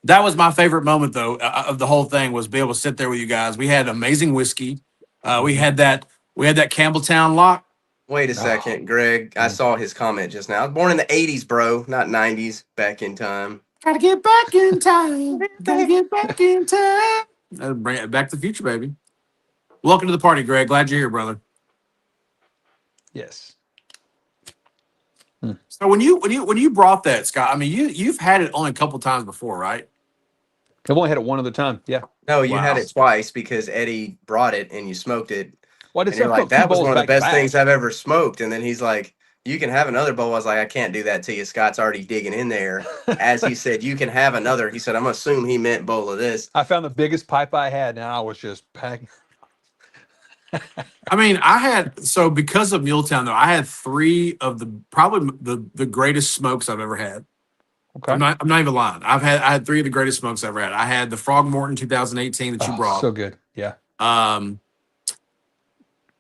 That was my favorite moment, though, of the whole thing was be able to sit there with you guys. We had amazing whiskey. We had that Campbelltown lock. Wait a Oh, second, Greg. I man. saw his comment just now. I was born in the 80s, bro, not 90s. Back in time. Gotta get back in time. Gotta get back in time. Bring it back to the future, baby. Welcome to the party, Greg. Glad you're here, brother. Yes. So when you brought that, Scott, I mean you've had it only a couple times before, right? I've only had it one other time. Yeah. No, you had Wow. it twice because Eddie brought it and you smoked it. Well, I And you're like, smoked two that was bowls one of the back to best back. things I've ever smoked. And then he's like, you can have another bowl. I was like, I can't do that to you. Scott's already digging in there. As he said, you can have another. He said, I'm going to assume he meant bowl of this. I found the biggest pipe I had, and I was just packing. I mean, because of Muletown though, I had three of the greatest smokes I've ever had. Okay. I'm not even lying. I had three of the greatest smokes I've ever had. I had the Frog Morton 2018 that you brought. So good. Yeah.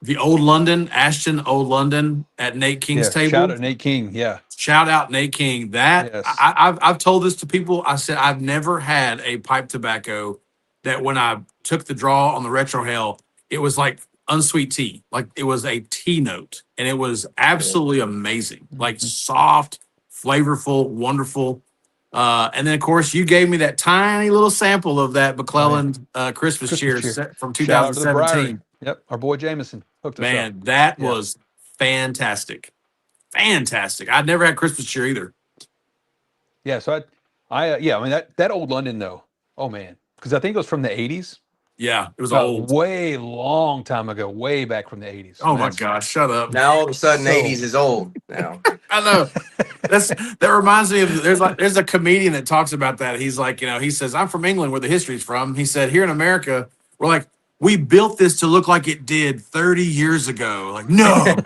The Old London, Ashton Old London at Nate King's table. Shout out Nate King. Yeah. Shout out Nate King. That Yes. I've told this to people. I said I've never had a pipe tobacco that when I took the draw on the retro hell, it was like unsweet tea. Like it was a tea note. And it was absolutely amazing. Like soft, flavorful, wonderful. And then of course you gave me that tiny little sample of that McClellan Christmas cheers from Shout out to the Briary. 2017. Yep. Our boy Jameson hooked us up. Man, that Yeah. was fantastic. Fantastic. I'd never had Christmas cheer either. Yeah. So I mean that Old London though. Oh man, because I think it was from the 80s. Yeah, it was old. Way long time ago, way back from the 80s. Oh my gosh, shut up. Now all of a sudden, So- 80s is old now. I know. That reminds me of there's a comedian that talks about that. He's like, he says, I'm from England where the history's from. He said, here in America, we're like, we built this to look like it did 30 years ago. Like, no,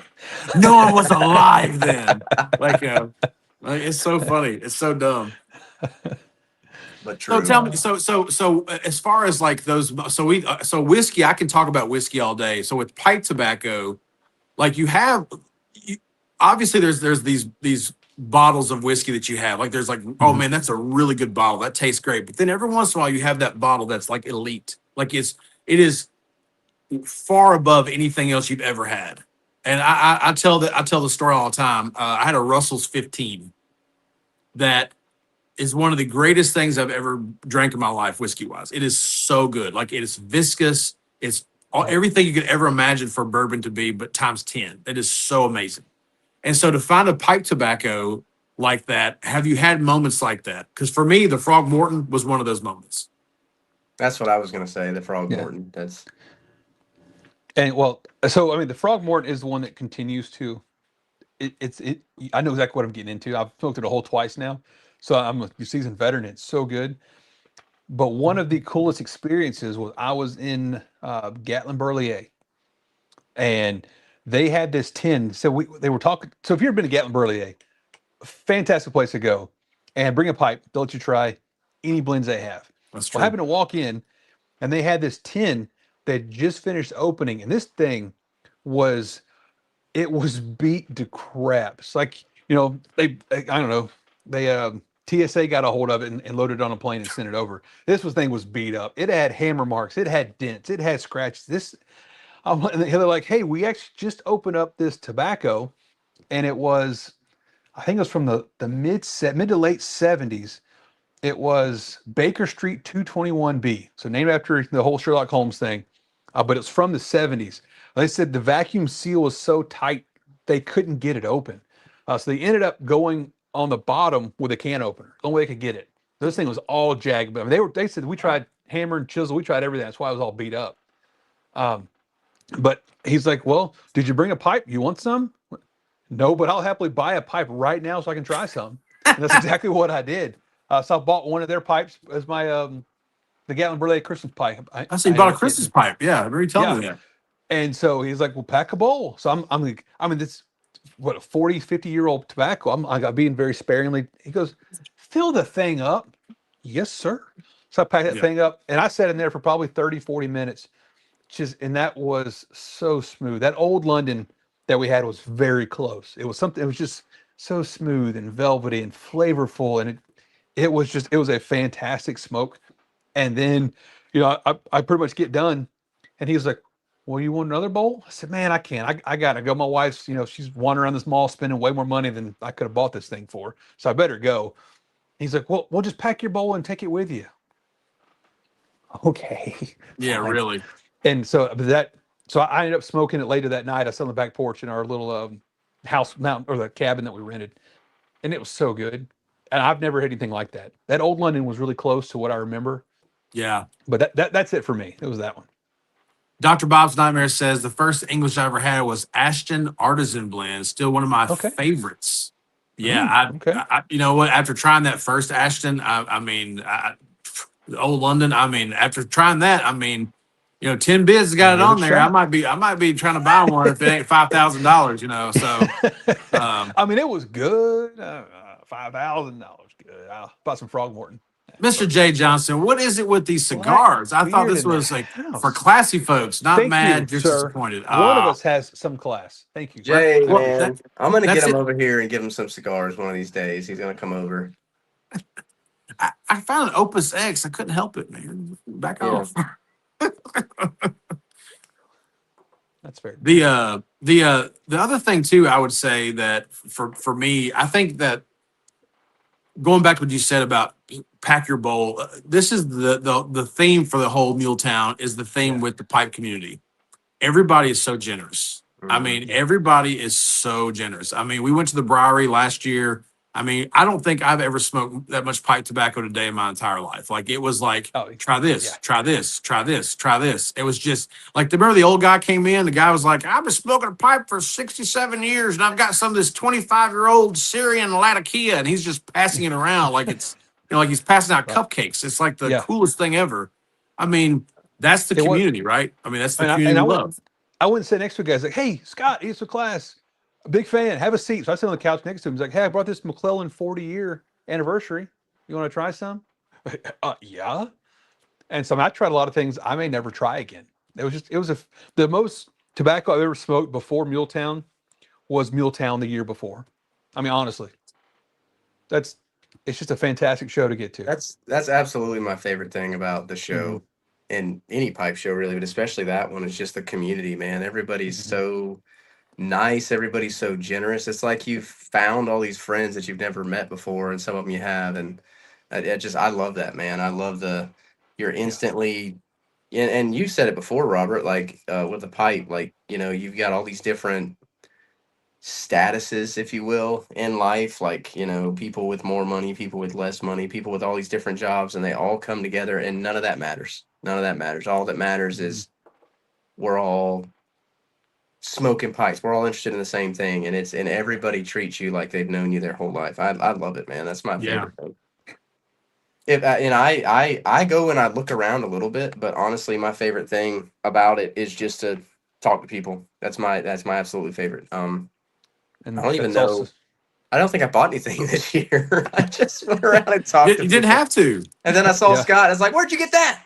no one was alive then. Like, like, it's so funny. It's so dumb. But true. So tell me, so as far as like those, so whiskey, I can talk about whiskey all day. So with pipe tobacco, like obviously there's these bottles of whiskey that you have. Like there's like, oh man, that's a really good bottle. That tastes great. But then every once in a while you have that bottle that's like elite. Like it is far above anything else you've ever had. And I tell the story all the time. I had a Russell's 15 that is one of the greatest things I've ever drank in my life, whiskey wise. It is so good. Like it is viscous. It's everything you could ever imagine for bourbon to be, but times 10. It is so amazing. And so to find a pipe tobacco like that, have you had moments like that? Because for me, the Frog Morton was one of those moments. That's what I was going to say. The Frog Yeah. Morton. And well, so I mean, the Frog Morton is the one that continues to. I know exactly what I'm getting into. I've smoked it a whole twice now, so I'm a seasoned veteran. It's so good. But one of the coolest experiences was I was in Gatlinburg, and they had this tin. So they were talking. So if you've ever been to Gatlinburg, fantastic place to go, and bring a pipe. They'll let you try any blends they have. That's true. Well, I happened to walk in, and they had this tin that just finished opening, and this thing was beat to crap. It's like, I don't know, they TSA got a hold of it and loaded it on a plane and sent it over. Thing was beat up. It had hammer marks, it had dents, it had scratches. And they're like, hey, we actually just opened up this tobacco, and it was, I think it was from the mid to late 70s. It was Baker Street 221B, so named after the whole Sherlock Holmes thing, but it's from the 70s. They said the vacuum seal was so tight they couldn't get it open, so they ended up going on the bottom with a can opener. The only way they could get it. This thing was all jagged. I mean, they said we tried hammer and chisel, we tried everything. That's why it was all beat up. But he's like, well, did you bring a pipe? You want some? No, but I'll happily buy a pipe right now so I can try some. And that's exactly what I did. So I bought one of their pipes as my the Gatlinburg Christmas pipe. I see you ended bought a up Christmas getting- pipe. Yeah, I remember you telling me that. And so he's like, well, pack a bowl. So I'm like, I mean, this, what, a 40, 50-year-old tobacco. I got being very sparingly. He goes, fill the thing up. Yes, sir. So I packed that Yeah. thing up and I sat in there for probably 30, 40 minutes. And that was so smooth. That old London that we had was very close. It was something, it was just so smooth and velvety and flavorful. And it was just, it was a fantastic smoke. And then, I pretty much get done and he was like, well, you want another bowl? I said, man, I can't. I got to go. My wife's, she's wandering around this mall spending way more money than I could have bought this thing for. So I better go. He's like, well, we'll just pack your bowl and take it with you. Okay. Yeah, fine. really. And so I ended up smoking it later that night. I sat on the back porch in our little house mountain or the cabin that we rented. And it was so good. And I've never had anything like that. That old London was really close to what I remember. Yeah. But that's it for me. It was that one. Dr. Bob's Nightmare says the first English I ever had was Ashton Artisan Blend. Still one of my Okay. favorites. Yeah. Okay. I you know what? After trying that first Ashton, Old London, after trying that, 10 bids got it Give it on a there. shot. I might be trying to buy one if it ain't $5,000, so I mean, it was good. $5,000 good. I bought some Frog Morton. Mr. J. Johnson, what is it with these cigars? I thought beard this in the was like house. for classy folks, not Thank mad, you, just sir. disappointed. One of us has some class. Thank you. Jay, Well, man, I'm gonna that's get him it. over here and give him some cigars one of these days. He's gonna come over. I found an Opus X. I couldn't help it, man. Back Yeah. off. That's fair. The other thing too, I would say that for me, I think that going back to what you said about pack your bowl, this is the theme for the whole Muletown is the theme Yeah. with the pipe community. Everybody is so generous. I mean, everybody is so generous. I mean, we went to the Briary last year. I mean, I don't think I've ever smoked that much pipe tobacco today in my entire life. Like it was like, try this, yeah. try this, try this, try this. It was just like, remember the old guy came in, the guy was like, I've been smoking a pipe for 67 years and I've got some of this 25-year-old Syrian Latakia, and he's just passing it around like it's, like he's passing out cupcakes. It's like the coolest thing ever. I mean, that's the community, right? I mean, that's the community we love. I went and sit next to a guy. He's like, hey, Scott, he's a class. A big fan. Have a seat. So I sit on the couch next to him. He's like, hey, I brought this McClellan 40-year anniversary. You want to try some? Yeah. And so I tried a lot of things I may never try again. The most tobacco I've ever smoked before Muletown was Muletown the year before. I mean, honestly, it's just a fantastic show to get to. That's absolutely my favorite thing about the show, and any pipe show really, but especially that one is just the community, man. Everybody's so nice. Everybody's so generous. It's like you've found all these friends that you've never met before, and some of them you have. And I love that, man. I love you're instantly, and you said it before, Robert, like with the pipe, like, you've got all these different statuses, if you will, in life, like, people with more money, people with less money, people with all these different jobs, and they all come together, and none of that matters. None of that matters. All that matters is we're all smoking pipes. We're all interested in the same thing, and everybody treats you like they've known you their whole life. I love it, man. That's my favorite thing. I go and I look around a little bit, but honestly, my favorite thing about it is just to talk to people. That's my absolute favorite. And I don't even know. I don't think I bought anything this year. I just went around and talked. You didn't have to. And then I saw Scott. I was like, "Where'd you get that?"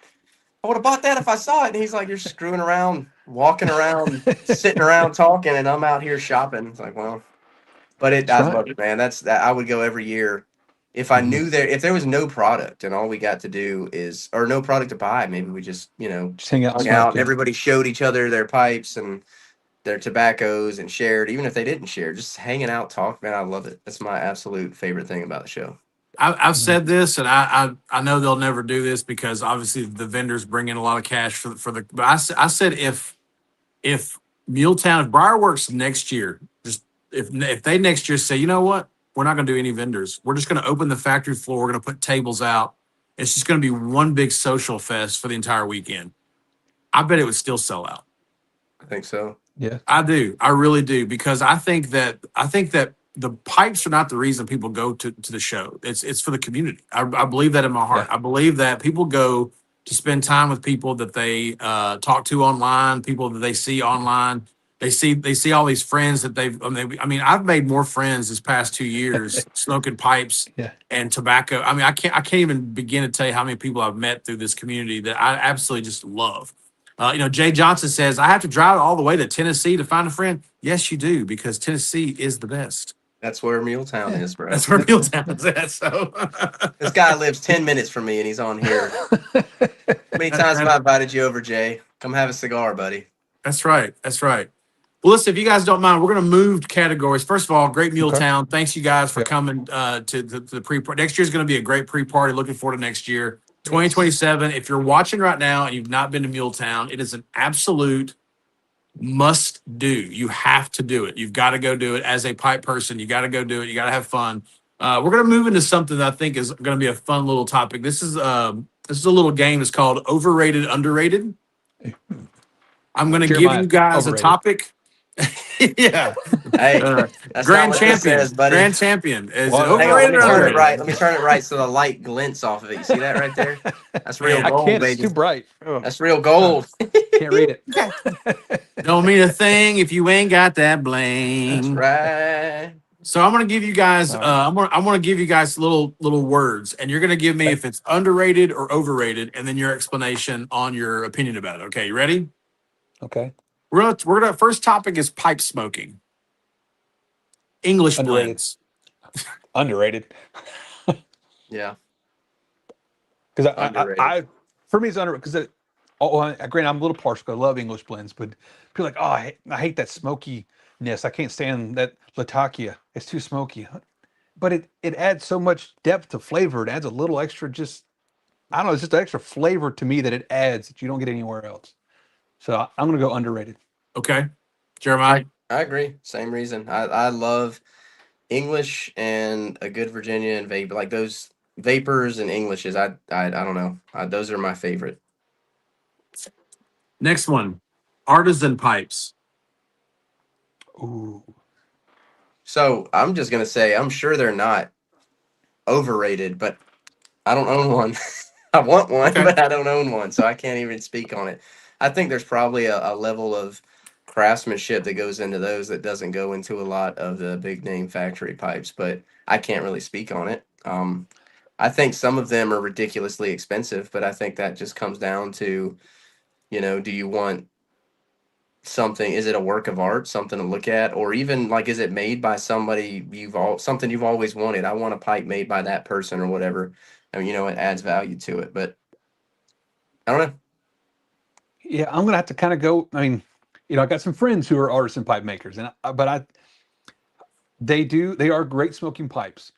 I would have bought that if I saw it. And he's like, "You're screwing around, walking around, sitting around talking, and I'm out here shopping." It's like, well, but I love it, man. That I would go every year if I knew if there was no product and all we got to do or no product to buy. Maybe we just hang out, and everybody showed each other their pipes and their tobaccos and shared, even if they didn't share, just hanging out, talk, man. I love it. That's my absolute favorite thing about the show. I've said this, and I know they'll never do this because obviously the vendors bring in a lot of cash for the. But I said if Muletown, if Briarworks next year, just if they next year say, you know what, we're not going to do any vendors. We're just going to open the factory floor. We're going to put tables out. It's just going to be one big social fest for the entire weekend. I bet it would still sell out. I think so. Yeah, I do. I really do, because I think that the pipes are not the reason people go to the show. It's for the community. I believe that in my heart. Yeah. I believe that people go to spend time with people that they talk to online, people that they see online. They see all these friends that they've. I mean, I've made more friends this past 2 years smoking pipes Yeah. and tobacco. I mean, I can't even begin to tell you how many people I've met through this community that I absolutely just love. Jay Johnson says, I have to drive all the way to Tennessee to find a friend. Yes, you do, because Tennessee is the best. That's where Muletown is, bro. That's where Milltown is at. So This guy lives 10 minutes from me and he's on here. How many times have I invited you over, Jay? Come have a cigar, buddy. That's right. That's right. Well, listen, if you guys don't mind, we're going to move categories. First of all, great Muletown. Thanks you guys for coming to the pre-party. Next year is going to be a great pre-party. Looking forward to next year. 2027. If you're watching right now and you've not been to Muletown, it is an absolute must do. You have to do it. You've got to go do it as a pipe person. You got to go do it. You got to have fun. We're going to move into something that I think is going to be a fun little topic. This is a little game. It's called Overrated, Underrated. I'm going to give you guys a topic. Yeah. Hey, grand champion. Grand champion. Is it overrated or underrated? underrated? Let me turn it right so the light glints off of it. You see that right there? That's real gold, I can't. baby. It's too bright. Oh, That's real gold. can't read it. Don't mean a thing if you ain't got that bling. That's right. So I'm gonna give you guys. I'm gonna give you guys little words, and you're gonna give me if it's underrated or overrated, and then your explanation on your opinion about it. Okay, you ready? Okay. We're gonna first topic is pipe smoking. English Underrated. blends. Underrated. Yeah. Because Underrated. I for me it's underrated because granted I'm a little partial. 'Cause I love English blends, but people are like, oh, I hate that smokiness. I can't stand that Latakia. It's too smoky. But it adds so much depth to flavor. It adds a little extra. I don't know. It's just extra flavor to me that it adds that you don't get anywhere else. So I'm gonna go underrated. Okay, Jeremiah. I agree. Same reason. I love English and a good Virginia and vape. Like those vapors and Englishes. I don't know. Those are my favorite. Next one, artisan pipes. Ooh. So I'm just gonna say I'm sure they're not overrated, but I don't own one. I want one, but I don't own one, so I can't even speak on it. I think there's probably a level of craftsmanship that goes into those that doesn't go into a lot of the big name factory pipes, but I can't really speak on it. I think some of them are ridiculously expensive, but I think that just comes down to, do you want something? Is it a work of art, something to look at, or even like, is it made by somebody something you've always wanted? I want a pipe made by that person or whatever. I mean, it adds value to it, but I don't know. Yeah, I'm gonna have to kind of go. I mean, I got some friends who are artisan pipe makers, they are great smoking pipes,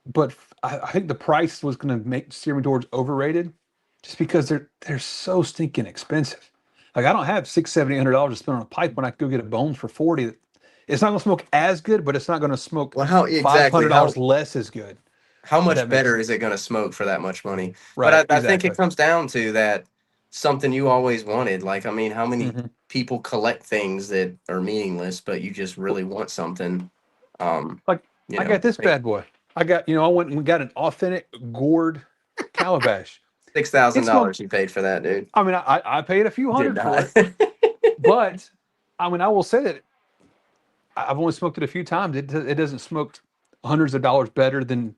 but I think the price was gonna steer me towards overrated, just because they're so stinking expensive. Like I don't have $600-$700 to spend on a pipe when I can go get a Bones for 40. It's not gonna smoke as good, but it's not gonna smoke $500 less as good. How much better is it going to smoke for that much money? Right, But I think it comes down to that something you always wanted. Like, I mean, how many people collect things that are meaningless, but you just really want something? I got this bad boy. I went and we got an authentic gourd calabash. $6,000 you paid for that, dude. I mean, I paid a few hundred for it, but I mean, I will say that I've only smoked it a few times. It doesn't smoke hundreds of dollars better than,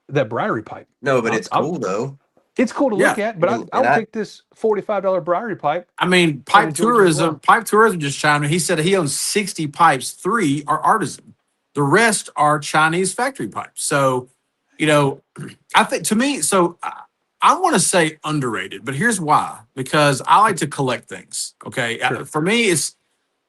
that briary pipe. No, but it's cool though. It's cool to look at, but I would take this $45 briary pipe. I mean, pipe tourism just chimed in. He said he owns 60 pipes. 3 are artisan. The rest are Chinese factory pipes. So, I think to me, I want to say underrated, but here's why. Because I like to collect things. Okay. Sure. For me, it's,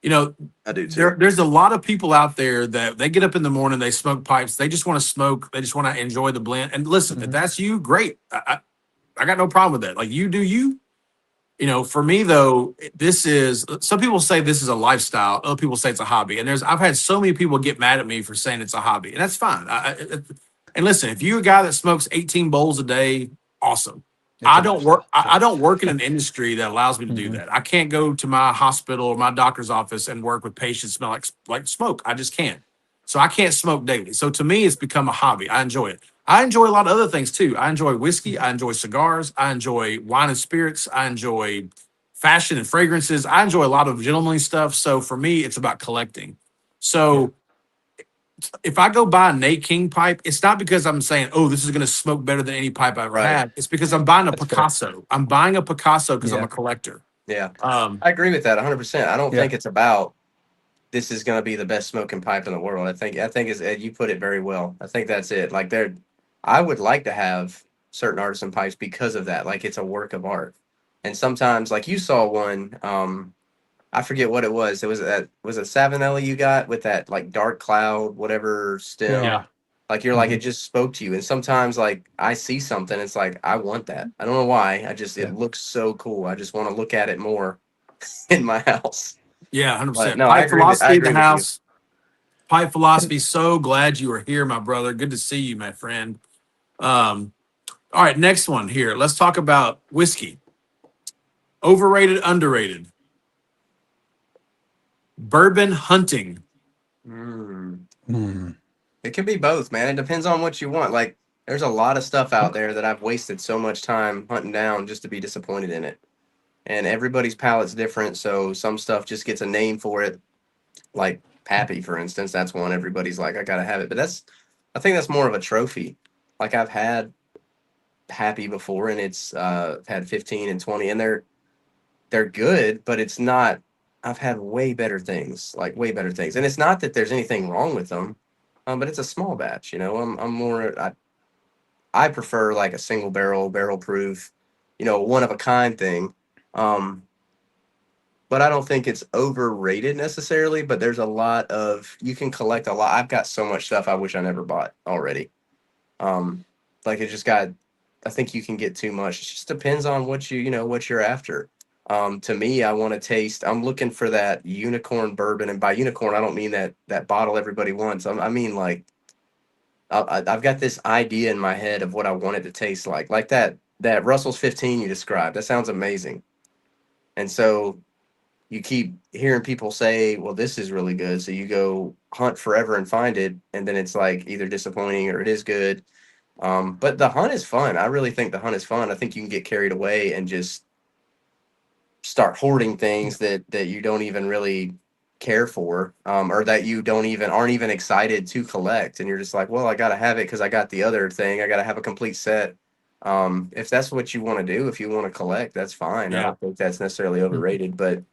I do too. There's a lot of people out there that they get up in the morning, they smoke pipes. They just want to smoke. They just want to enjoy the blend. And listen, if that's you, great. I got no problem with that. Like you do you. For me though, some people say this is a lifestyle. Other people say it's a hobby. And I've had so many people get mad at me for saying it's a hobby, and that's fine. And listen, if you're a guy that smokes 18 bowls a day, awesome. I don't work in an industry that allows me to do that. I can't go to my hospital or my doctor's office and work with patients smell like smoke. I just can't. So I can't smoke daily. So to me, it's become a hobby. I enjoy it. I enjoy a lot of other things too. I enjoy whiskey. I enjoy cigars. I enjoy wine and spirits. I enjoy fashion and fragrances. I enjoy a lot of gentlemanly stuff. So for me, it's about collecting. So if I go buy a Nate King pipe, it's not because I'm saying, oh, this is going to smoke better than any pipe I've ever Right. had. It's because I'm buying a That's fair. Picasso. I'm buying a Picasso because I'm Yeah. a collector. Yeah. Um, I agree with that 100%. I don't Yeah. think it's about this is going to be the best smoking pipe in the world. I think is you put it very well. I think that's it. Like I would like to have certain artisan pipes because of that. Like it's a work of art. And sometimes, like you saw one, I forget what it was. It was a Savinelli you got with that like dark cloud, whatever stem. Yeah. Like you're like Mhm. it just spoke to you. And sometimes like I see something, it's like I want that. I don't know why. Yeah. It looks so cool. I just want to look at it more in my house. yeah, But 100%. no, Pipe I philosophy in the agree with you. house. Pipe philosophy. So glad you are here, my brother. Good to see you, my friend. All right, next one here. Let's talk about whiskey. Overrated, underrated. Bourbon hunting. Mm. Mm. It can be both, man. It depends on what you want. Like, there's a lot of stuff out there that I've wasted so much time hunting down just to be disappointed in it. And everybody's palate's different, so some stuff just gets a name for it. Like Pappy, for instance, that's one everybody's like, I gotta have it. But I think that's more of a trophy. Like I've had Pappy before, and it's had 15 and 20, and they're good, but it's not. I've had way better things, like way better things, and it's not that there's anything wrong with them, but it's a small batch. I'm more. I prefer like a single barrel proof, one of a kind thing. Um, but I don't think it's overrated necessarily. But there's a lot of you can collect a lot. I've got so much stuff I wish I never bought already. Um, like it just got. I think you can get too much. It just depends on what you're after. To me, I want to taste. I'm looking for that unicorn bourbon, and by unicorn, I don't mean that bottle everybody wants. I mean like I've got this idea in my head of what I want it to taste like that Russell's 15 you described. That sounds amazing, and so you keep hearing people say, "Well, this is really good," so you go hunt forever and find it, and then it's like either disappointing or it is good. But the hunt is fun. I really think the hunt is fun. I think you can get carried away and just start hoarding things that you don't even really care for, or that you don't even aren't even excited to collect, and you're just like, well, I gotta have it because I got the other thing. I gotta have a complete set. If that's what you want to do, if you want to collect, that's fine. I Yeah. don't think that's necessarily overrated. But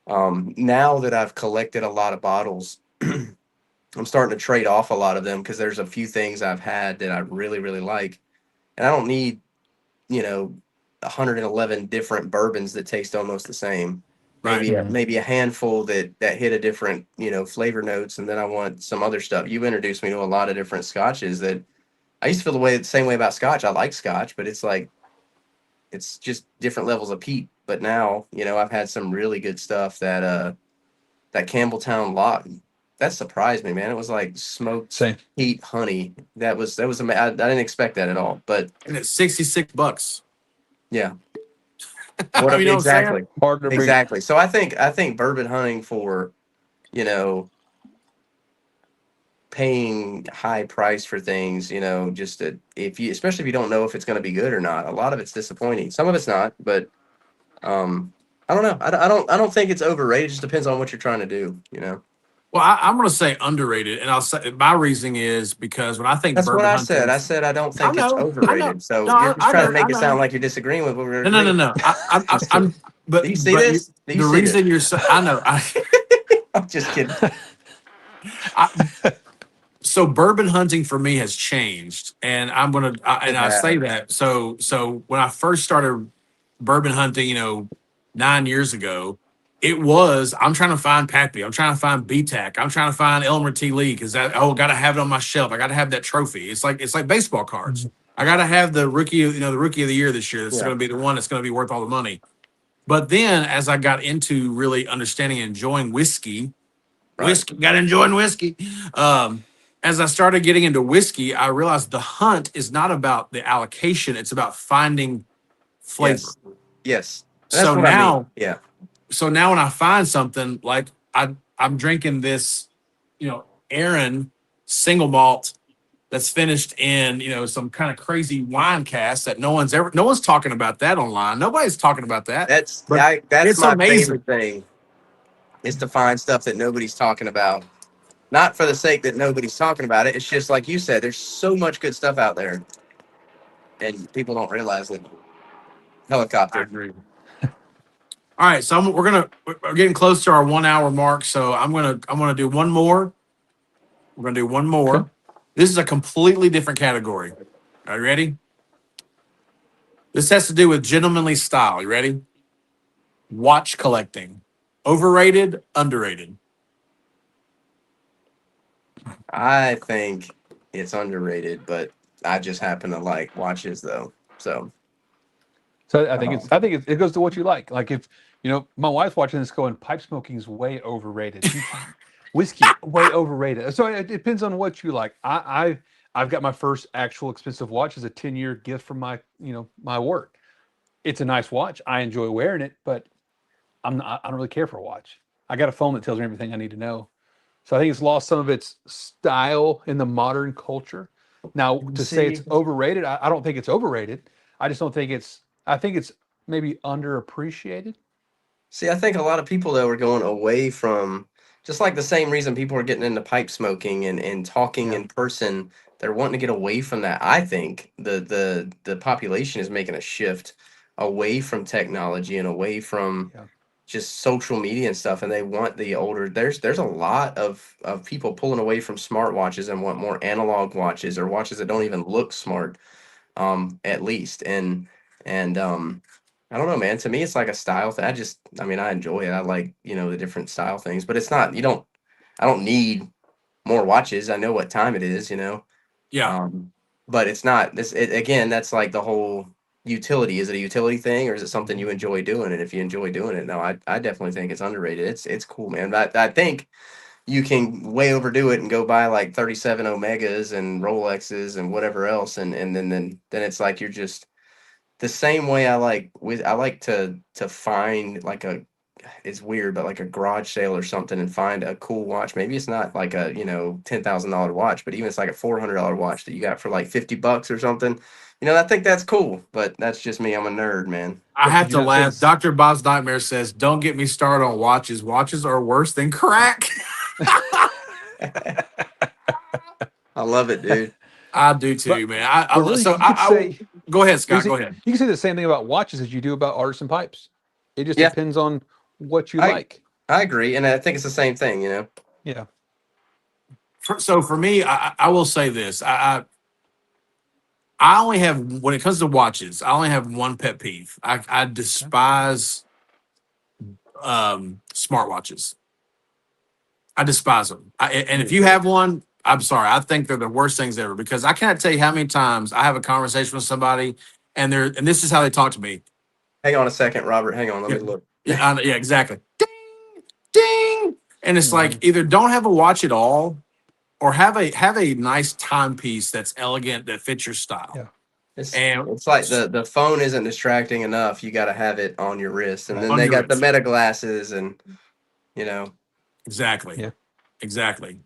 now that I've collected a lot of bottles, I'm starting to trade off a lot of them because there's a few things I've had that I really, really like, and I don't need, you know, 111 different bourbons that taste almost the same. Right. Maybe a handful that hit a different, flavor notes, and then I want some other stuff. You introduced me to a lot of different scotches that I used to feel the same way about scotch. I like scotch, but it's like it's just different levels of peat. But now, I've had some really good stuff that Campbelltown lot that surprised me, man. It was like smoked Same. peat honey. I didn't expect that at all. But And it's $66. yeah, I mean, you know what I'm saying? exactly. Hard to beat. Exactly. So I think bourbon hunting for, you know, paying high price for things, just especially if you don't know if it's going to be good or not. A lot of it's disappointing. Some of it's not, but I don't know. I don't think it's overrated. It just depends on what you're trying to do. Well, I'm going to say underrated, and I'll say my reasoning is because when I think That's what bourbon I hunting, said. I said I don't think it's I know. overrated. So No, you're just trying to I make it know. sound like you're disagreeing with what we're No, no, no, agreeing. no. I'm. But Do you see but this? Do you the see reason this? you're so, I know. I'm just kidding. So bourbon hunting for me has changed, and and I say has. that. So when I first started bourbon hunting, 9 years ago, I'm trying to find Pappy, I'm trying to find BTAC, I'm trying to find Elmer T. Lee because got to have it on my shelf. I got to have that trophy. It's like baseball cards. I got to have the the rookie of the year this year. This is Yeah. going to be the one that's going to be worth all the money. But then as I got into really understanding and enjoying whiskey, Right. got to enjoy whiskey. As I started getting into whiskey, I realized the hunt is not about the allocation; it's about finding flavor. Yes. Yes. That's So what I mean. now, Yeah. when I find something like I'm drinking this, Aaron single malt that's finished in, some kind of crazy wine cast that no one's talking about that online. Nobody's talking about that, but That's it's my amazing. favorite thing is to find stuff that nobody's talking about. Not for the sake that nobody's talking about it. It's just like you said, there's so much good stuff out there, and people don't realize it. I Helicopter. agree. All right, so we're getting close to our 1 hour mark. So I'm gonna do one more. We're gonna do one more. Okay. This is a completely different category. Are you ready? This has to do with gentlemanly style. You ready? Watch collecting. Overrated, underrated. I think it's underrated, but I just happen to like watches though. So So it goes to what you like. Like if my wife's watching this going, pipe smoking is way overrated. Whiskey way overrated. So it depends on what you like. I've got my first actual expensive watch as a 10-year gift from my work. It's a nice watch. I enjoy wearing it, but I don't really care for a watch. I got a phone that tells me everything I need to know. So I think it's lost some of its style in the modern culture. Now, to say it's overrated, I don't think it's overrated. I just don't think I think it's maybe underappreciated. see, I think a lot of people though are going away from just like the same reason people are getting into pipe smoking and talking Yeah. in person. They're wanting to get away from that. I think the population is making a shift away from technology and away from Yeah. just social media and stuff, and they want the older. There's a lot of people pulling away from smartwatches and want more analog watches or watches that don't even look smart, at least. And I don't know, man. To me, it's like a style thing. I mean, I enjoy it. I like the different style things, but it's not. I don't need more watches. I know what time it is. Yeah. But it's not this. Again, that's like the whole utility. Is it a utility thing or is it something you enjoy doing? And if you enjoy doing it, no, I definitely think it's underrated. It's cool, man. But I think you can way overdo it and go buy like 37 Omegas and Rolexes and whatever else, and then it's like you're just the same way I like to find like it's weird, but like a garage sale or something and find a cool watch. Maybe it's not like a $10,000 watch, but even it's like a $400 watch that you got for like $50 or something. I think that's cool, but that's just me. I'm a nerd, man. I But have did you to not say laugh. Dr. Bob's Nightmare says, "Don't get me started on watches. Watches are worse than crack." I love it, dude. I do But too, man. but really, So you could say go ahead, you Scott. Go ahead. can say the same thing about watches as you do about artisan pipes. It just Yeah, depends on what you I like. I agree, and I think it's the same thing. Yeah. So for me, I will say this. I only have, when it comes to watches, I only have one pet peeve. I despise smartwatches. I despise them. And if you have one, I'm sorry. I think they're the worst things ever because I cannot tell you how many times I have a conversation with somebody and this is how they talk to me. Hang on a second, Robert. Hang on, let Yeah, me look. yeah, exactly. Ding, ding, and it's like Mhm. either don't have a watch at all or have a nice timepiece that's elegant that fits your style. Yeah. It's And it's like the phone isn't distracting enough. You got to have it on your wrist, and Right. then on they your got the wrist. meta glasses, and you know. Exactly. Yeah. Exactly.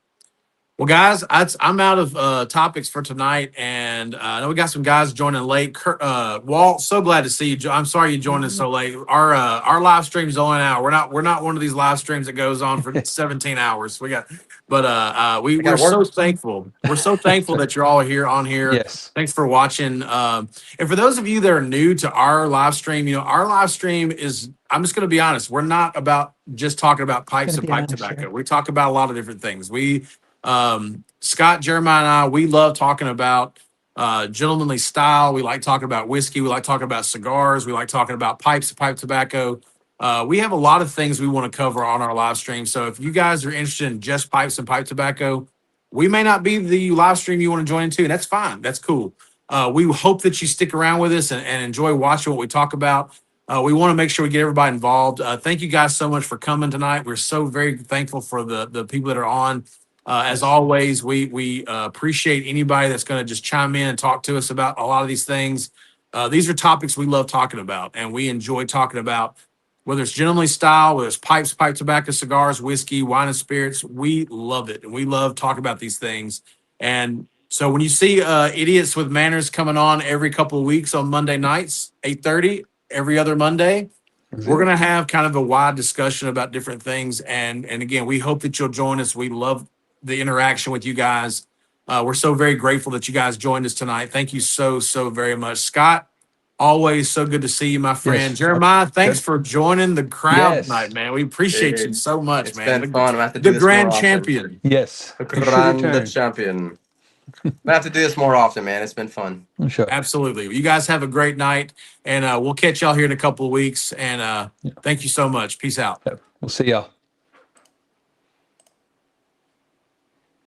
Well, guys, I'm out of topics for tonight, and I know we got some guys joining late. Walt, so glad to see you. I'm sorry you joined us so late. Our live stream's only an hour. We're not one of these live streams that goes on for 17 hours. I got We're to work. so thankful. We're so thankful that you're all here on here. Yes. Thanks for watching. And for those of you that are new to our live stream, our live stream is. I'm just going to be honest. We're not about just talking about pipes Gonna and be pipe honest tobacco. here. We talk about a lot of different things. Scott, Jeremiah, and I, we love talking about gentlemanly style. We like talking about whiskey. We like talking about cigars. We like talking about pipes and pipe tobacco. We have a lot of things we want to cover on our live stream. So if you guys are interested in just pipes and pipe tobacco, we may not be the live stream you want to join into, and that's fine. That's cool. We hope that you stick around with us and enjoy watching what we talk about. We want to make sure we get everybody involved. Thank you guys so much for coming tonight. We're so very thankful for the people that are on. As Yes. always, we appreciate anybody that's going to just chime in and talk to us about a lot of these things. These are topics we love talking about, and we enjoy talking about whether it's gentlemanly style, whether it's pipes, pipe tobacco, cigars, whiskey, wine and spirits. We love it, and we love talking about these things. And So when you see Idiots with Manners coming on every couple of weeks on Monday nights, 8:30, every other Monday, we're going to have kind of a wide discussion about different things. And again, we hope that you'll join us. We love the interaction with you guys. We're so very grateful that you guys joined us tonight. Thank you so very much. Scott, always so good to see you, my friend. Yes. Jeremiah, thanks for joining the crowd Yes. tonight, man. We appreciate you Dude, so much, It's man. been fun. I'm gonna have to do The this more grand often. champion. Yes. The You should return. grand champion. I have to do this more often, man. It's been fun. Sure. Absolutely. You guys have a great night, and we'll catch y'all here in a couple of weeks. And thank you so much. Peace out. We'll see y'all.